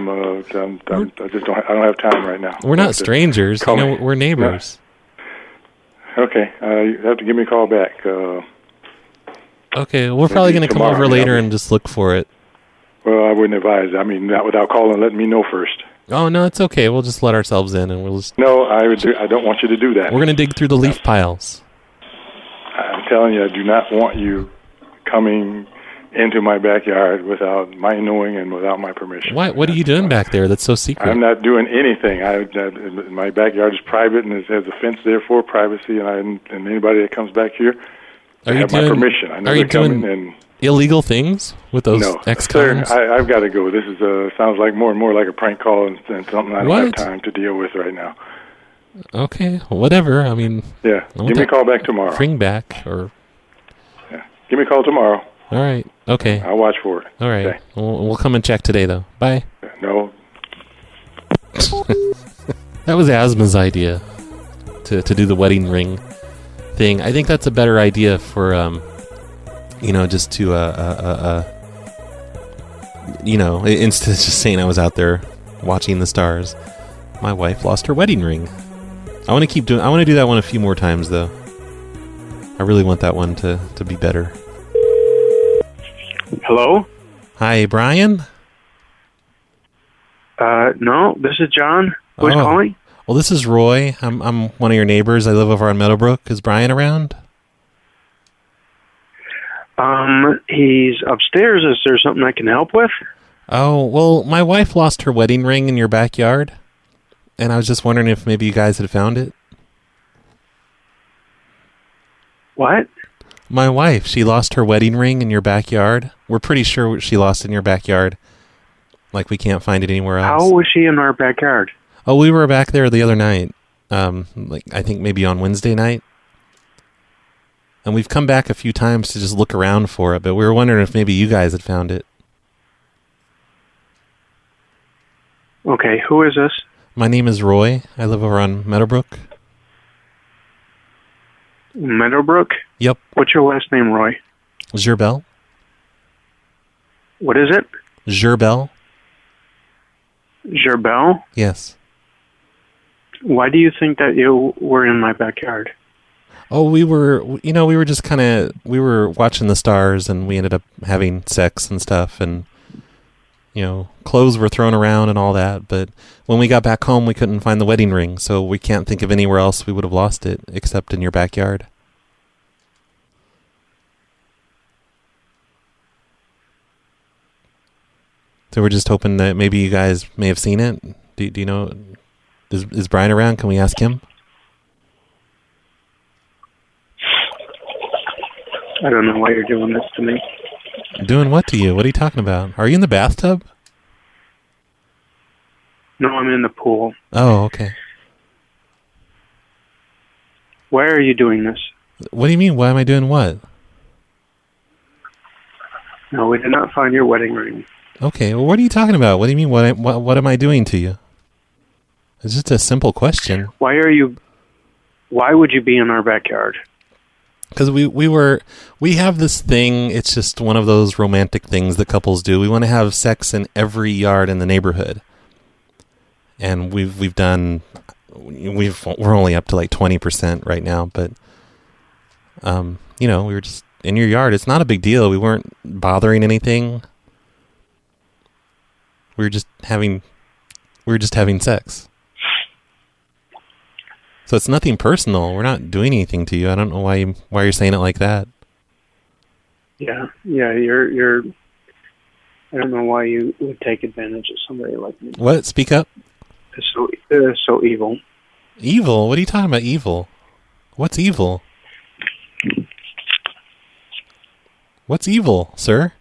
don't have time right now. We're not strangers. We're neighbors. Okay. You have to give me a call back. Okay. We're probably going to come over later and just look for it. Well, I wouldn't advise. I mean, not without calling and letting me know first. Oh, no, it's okay. We'll just let ourselves in and we'll just... No, I don't want you to do that. We're going to dig through the leaf piles. I'm telling you, I do not want you coming into my backyard without my knowing and without my permission. What are you doing back there that's so secret? I'm not doing anything. My backyard is private and it has a fence there for privacy, and anybody that comes back here, Are you have my permission. I know are you they're coming doing and illegal things with those no, ex-cons? sir, I've got to go. This is sounds like more and more like a prank call and something I don't have What? time to deal with right now. Okay, whatever. I mean, Yeah, give me a call back tomorrow. Bring back or Give me a call tomorrow. all right. Okay. I'll watch for it. All right. Okay. We'll come and check today though. Bye. No. That was Asma's idea to do the wedding ring thing. I think that's a better idea for just to instead of just saying I was out there watching the stars. My wife lost her wedding ring. I want to do that one a few more times though. I really want that one to be better. Hello? Hi, Brian? No, this is John. Who's calling? Well, this is Roy. I'm one of your neighbors. I live over on Meadowbrook. Is Brian around? He's upstairs. Is there something I can help with? Oh, well, my wife lost her wedding ring in your backyard, and I was just wondering if maybe you guys had found it. What? My wife, she lost her wedding ring in your backyard. We're pretty sure she lost it in your backyard. Like we can't find it anywhere else. How was she in our backyard? Oh, we were back there the other night. I think maybe on Wednesday night. And we've come back a few times to just look around for it, but we were wondering if maybe you guys had found it. Okay, who is this? My name is Roy. I live over on Meadowbrook. Meadowbrook? Yep. What's your last name, Roy? Gerbel. What is it? Gerbel. Gerbel? Yes. Why do you think that you were in my backyard? Oh, we were watching the stars and we ended up having sex and stuff and, clothes were thrown around and all that. But when we got back home, we couldn't find the wedding ring. So we can't think of anywhere else we would have lost it except in your backyard. So we're just hoping that maybe you guys may have seen it. Do you know? Is Brian around? Can we ask him? I don't know why you're doing this to me. Doing what to you? What are you talking about? Are you in the bathtub? No, I'm in the pool. Oh, okay. Why are you doing this? What do you mean? Why am I doing what? No, we did not find your wedding ring. Okay, well, what are you talking about? What do you mean? What am I doing to you? It's just a simple question. Why would you be in our backyard? Because we have this thing. It's just one of those romantic things that couples do. We want to have sex in every yard in the neighborhood, and we're only up to like 20% right now. But we were just in your yard. It's not a big deal. We weren't bothering anything. We were just having sex. So it's nothing personal. We're not doing anything to you. I don't know why you're saying it like that. Yeah, you're. I don't know why you would take advantage of somebody like me. What? Speak up. It's so evil. Evil? What are you talking about? Evil? What's evil? What's evil, sir?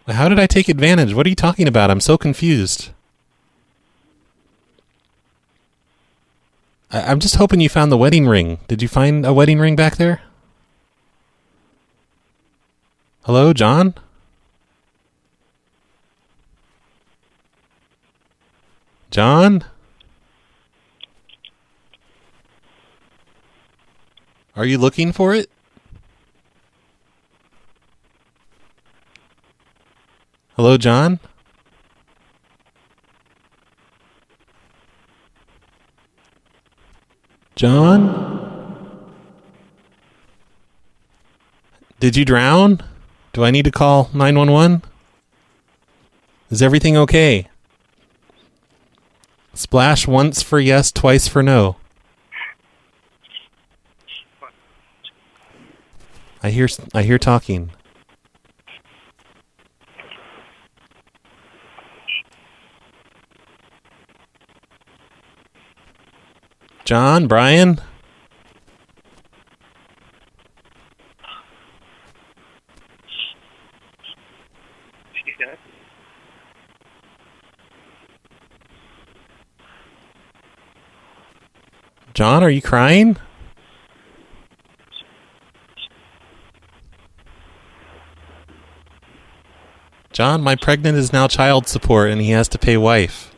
How did I take advantage? What are you talking about? I'm so confused. I'm just hoping you found the wedding ring. Did you find a wedding ring back there? Hello, John? John? Are you looking for it? Hello, John? John? Did you drown? Do I need to call 911? Is everything okay? Splash once for yes, twice for no. I hear talking. John, Brian? John, are you crying? John, my pregnant is now child support and he has to pay wife.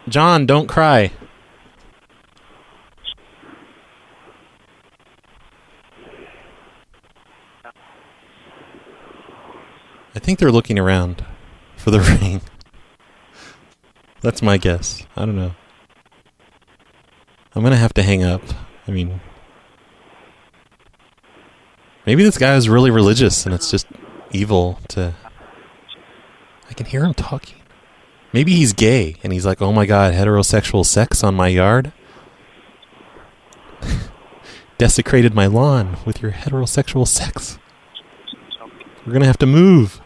John, don't cry. I think they're looking around for the ring. That's my guess. I don't know. I'm gonna have to hang up. I mean, maybe this guy is really religious and it's just evil to... I can hear him talking. Maybe he's gay and he's like, oh my god, heterosexual sex on my yard? Desecrated my lawn with your heterosexual sex. We're gonna have to move.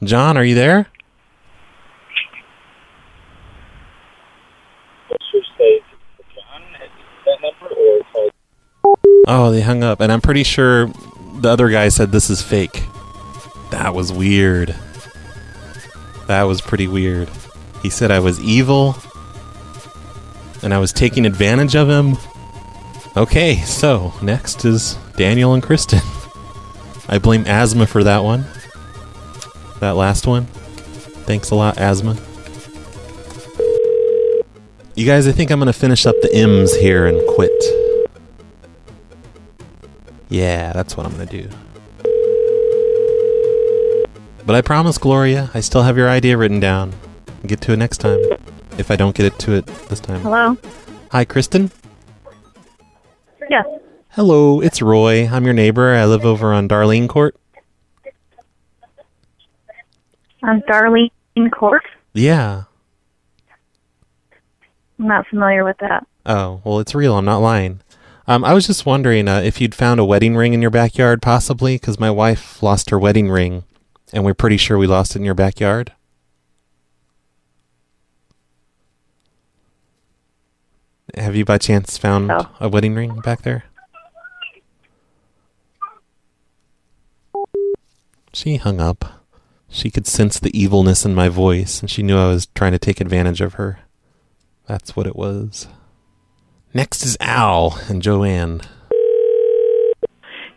John, are you there? Oh, they hung up, and I'm pretty sure the other guy said this is fake. That was weird. That was pretty weird. He said I was evil, and I was taking advantage of him. Okay, so next is Daniel and Kristen. I blame asthma for that one. That last one. Thanks a lot, asthma. You guys, I think I'm going to finish up the M's here and quit. Yeah, that's what I'm going to do. But I promise, Gloria, I still have your idea written down. I'll get to it next time. If I don't get it to it this time. Hello? Hi, Kristen? Yes. Hello, it's Roy. I'm your neighbor. I live over on Darlene Court. On Darlene Court? Yeah. I'm not familiar with that. Oh, well, it's real. I'm not lying. I was just wondering if you'd found a wedding ring in your backyard, possibly, because my wife lost her wedding ring, and we're pretty sure we lost it in your backyard. Have you by chance found a wedding ring back there? She hung up. She could sense the evilness in my voice, and she knew I was trying to take advantage of her. That's what it was. Next is Al and Joanne.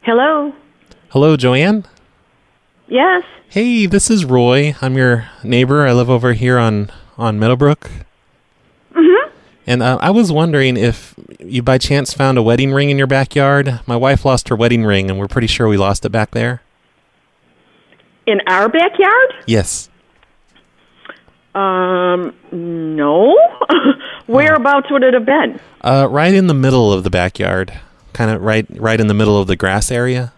Hello. Hello, Joanne? Yes. Hey, this is Roy. I'm your neighbor. I live over here on Meadowbrook. Mm-hmm. And I was wondering if you by chance found a wedding ring in your backyard. My wife lost her wedding ring, and we're pretty sure we lost it back there. In our backyard? Yes. No. Whereabouts would it have been? Right in the middle of the backyard. Kind of right in the middle of the grass area.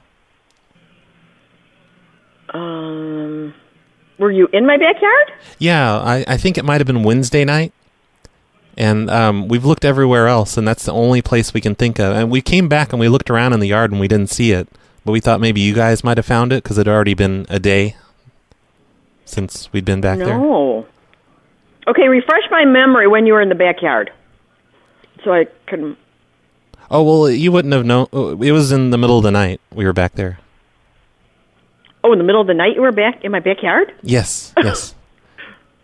Were you in my backyard? Yeah, I think it might have been Wednesday night. And we've looked everywhere else, and that's the only place we can think of. And we came back and we looked around in the yard and we didn't see it. But we thought maybe you guys might have found it because it had already been a day since we'd been back there. No. Okay, refresh my memory when you were in the backyard. So I couldn't... Oh, well, you wouldn't have known. It was in the middle of the night we were back there. Oh, in the middle of the night you were back in my backyard? Yes, yes.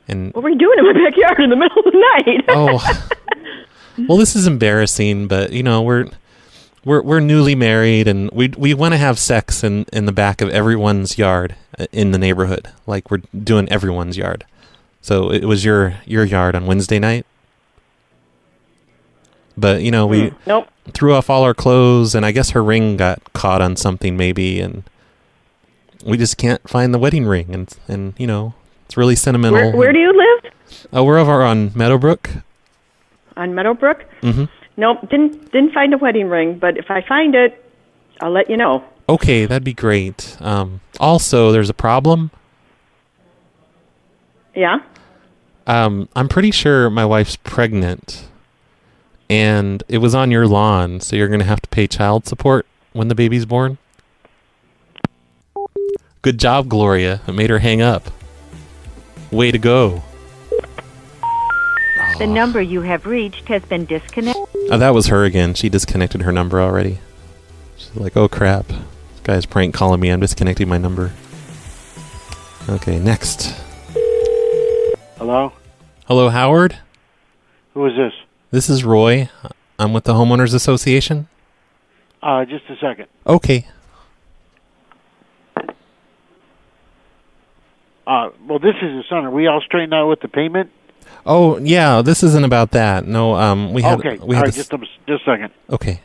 And what were you doing in my backyard in the middle of the night? Oh. Well, this is embarrassing, but, you know, we're newly married, and we want to have sex in the back of everyone's yard in the neighborhood. Like, we're doing everyone's yard. So it was your yard on Wednesday night. But, you know, we threw off all our clothes, and I guess her ring got caught on something maybe, and we just can't find the wedding ring. And you know, it's really sentimental. Where do you live? We're over on Meadowbrook. On Meadowbrook? Mm-hmm. Nope, didn't find a wedding ring, but if I find it, I'll let you know. Okay, that'd be great. Also, there's a problem. Yeah? I'm pretty sure my wife's pregnant, and it was on your lawn, so you're going to have to pay child support when the baby's born. Good job, Gloria. It made her hang up. Way to go. The number you have reached has been disconnected. Oh, that was her again. She disconnected her number already. She's like, oh crap. This guy's prank calling me. I'm disconnecting my number. Okay, next. Hello? Hello, Howard? Who is this? This is Roy. I'm with the Homeowners Association. Just a second. Okay. Well, this is his son. Are we all straightened out with the payment? Oh, yeah, this isn't about that. No, we had... Okay, we had just a second. Okay.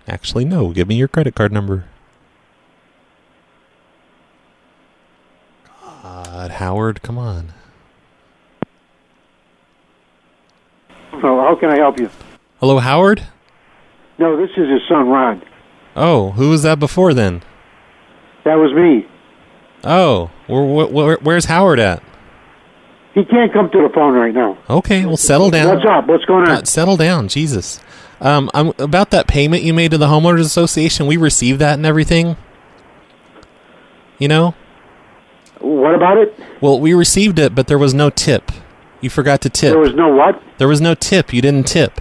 Actually, no. Give me your credit card number. God, Howard, come on. So how can I help you? Hello, Howard? No, this is his son, Ron. Oh, who was that before then? That was me. Oh, where's Howard at? He can't come to the phone right now. Okay, well, settle down. What's up? What's going on? Settle down, Jesus. I'm about that payment you made to the Homeowners Association. We received that and everything. You know? What about it? Well, we received it, but there was no tip. You forgot to tip. There was no what? There was no tip. You didn't tip.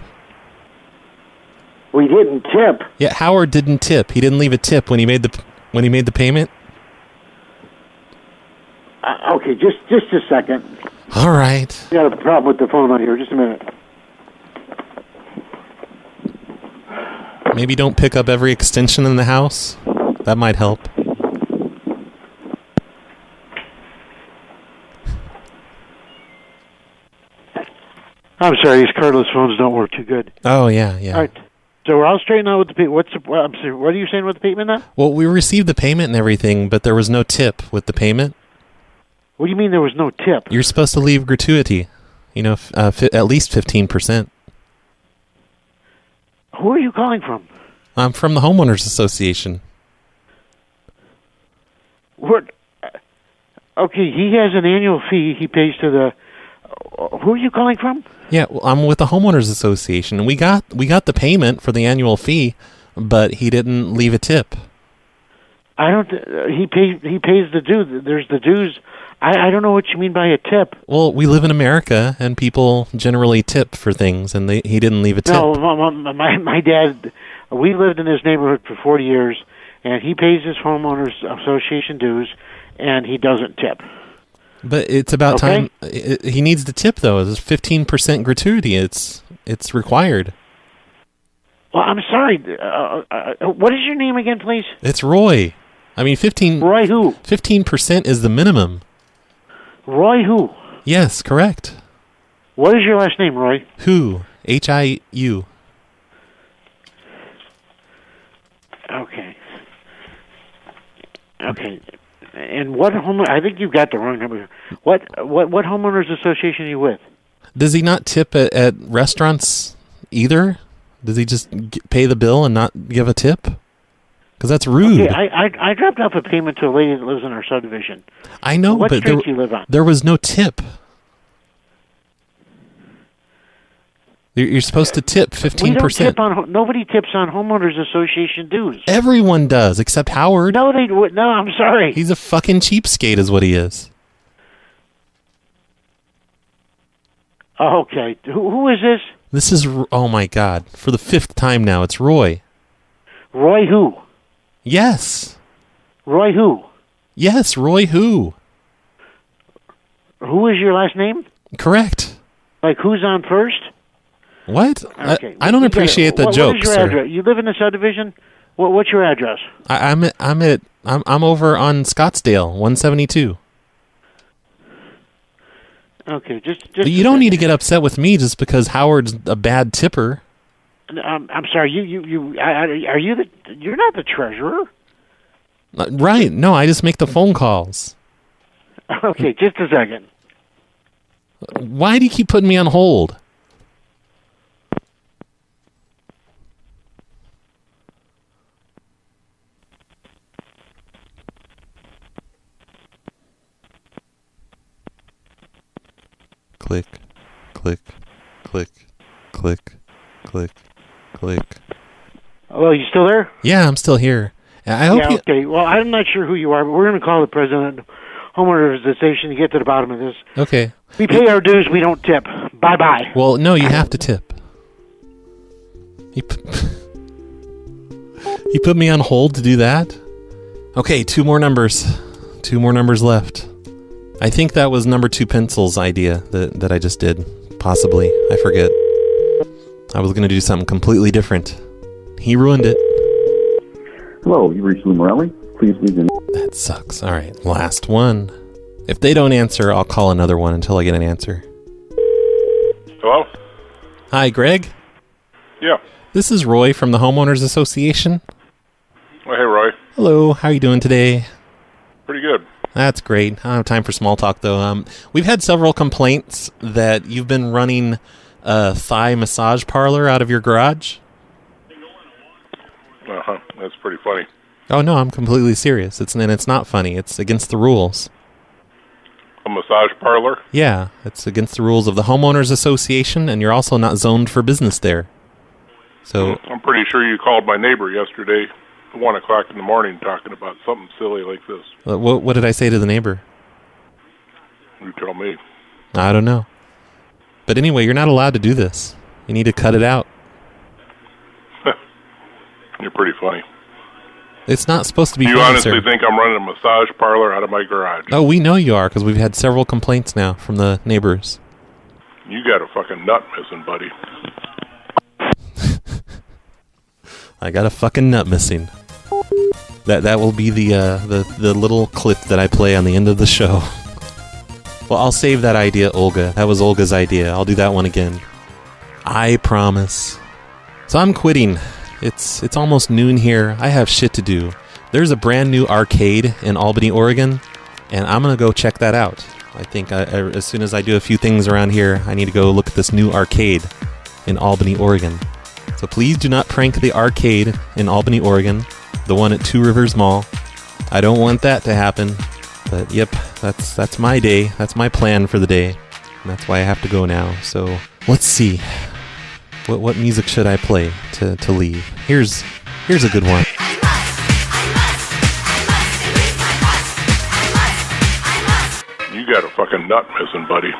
We didn't tip. Yeah, Howard didn't tip. He didn't leave a tip when he made the payment. Okay, just a second. All right. We got a problem with the phone on here. Just a minute. Maybe don't pick up every extension in the house. That might help. I'm sorry, these cardless phones don't work too good. Oh, yeah. All right. So we're all straightened out with the payment. I'm sorry, what are you saying with the payment now? Well, we received the payment and everything, but there was no tip with the payment. What do you mean there was no tip? You're supposed to leave gratuity. You know, at least 15%. Who are you calling from? I'm from the Homeowners Association. What? Okay, he has an annual fee he pays to the... Who are you calling from? Yeah, well, I'm with the Homeowners Association, and we got the payment for the annual fee, but he didn't leave a tip. I don't... He pays the dues. There's the dues. I don't know what you mean by a tip. Well, we live in America, and people generally tip for things, and he didn't leave a tip. No, my dad... We lived in this neighborhood for 40 years, and he pays his homeowners association dues, and he doesn't tip. But it's about time. He needs to tip, though. It's 15% gratuity. It's required. Well, I'm sorry. What is your name again, please? It's Roy. I mean, 15... Roy who? 15% is the minimum. Roy who? Yes, correct. What is your last name, Roy? Who? Hiu. Okay. And what home? I think you've got the wrong number. What homeowners association are you with? Does he not tip at restaurants either? Does he just pay the bill and not give a tip? Because that's rude. Okay, I dropped off a payment to a lady that lives in our subdivision. I know, what but street do you live on? There was no tip. You're supposed to tip 15%. We don't tip on. Nobody tips on homeowners association dues. Everyone does, except Howard. No, no. I'm sorry. He's a fucking cheapskate, is what he is. Okay, who is this? This is. Oh my God! For the 5th time now, it's Roy. Roy who? Yes. Roy who? Yes, Roy who? Who is your last name? Correct. Like who's on first? What? Okay. I don't appreciate the joke, what is your sir. address? You live in the subdivision? What's your address? I'm over on Scottsdale, 172. Okay, just. But you don't need to get upset with me just because Howard's a bad tipper. I'm sorry. Are you the? You're not the treasurer. Right? No, I just make the phone calls. Okay, just a second. Why do you keep putting me on hold? click, click, click, click, click, click. Hello, you still there? Yeah, I'm still here. I hope you... Okay. Well, I'm not sure who you are, but we're going to call the president of the homeowners association to get to the bottom of this. Okay. We pay our dues, we don't tip. Bye-bye. Well, no, you have to tip. You put me on hold to do that? Okay, 2 more numbers. 2 more numbers left. I think that was number 2 Pencil's idea that I just did. Possibly. I forget. I was going to do something completely different. He ruined it. Hello, you reached Lou Morelli. Please leave your... That sucks. All right, last one. If they don't answer, I'll call another one until I get an answer. Hello? Hi, Greg? Yeah. This is Roy from the Homeowners Association. Well, hey, Roy. Hello, how are you doing today? Pretty good. That's great. I don't have time for small talk, though. We've had several complaints that you've been running a thigh massage parlor out of your garage. Uh-huh. That's pretty funny. Oh, no, I'm completely serious. It's not funny. It's against the rules. A massage parlor? Yeah, it's against the rules of the Homeowners Association, and you're also not zoned for business there. So I'm pretty sure you called my neighbor yesterday at 1 o'clock in the morning talking about something silly like this. What did I say to the neighbor? You tell me. I don't know. But anyway, you're not allowed to do this. You need to cut it out. You're pretty funny. It's not supposed to be You funny, honestly sir. think I'm running a massage parlor out of my garage? Oh, we know you are, because we've had several complaints now from the neighbors. You got a fucking nut missing, buddy. I got a fucking nut missing. That will be the little clip that I play on the end of the show. Well, I'll save that idea, Olga. That was Olga's idea. I'll do that one again. I promise. So I'm quitting. It's almost noon here. I have shit to do. There's a brand new arcade in Albany, Oregon, and I'm going to go check that out. I think as soon as I do a few things around here, I need to go look at this new arcade in Albany, Oregon. So please do not prank the arcade in Albany, Oregon, the one at Two Rivers Mall. I don't want that to happen. But yep, that's my day. That's my plan for the day. And that's why I have to go now. So let's see. What music should I play to leave? Here's a good one. You got a fucking nut missing, buddy.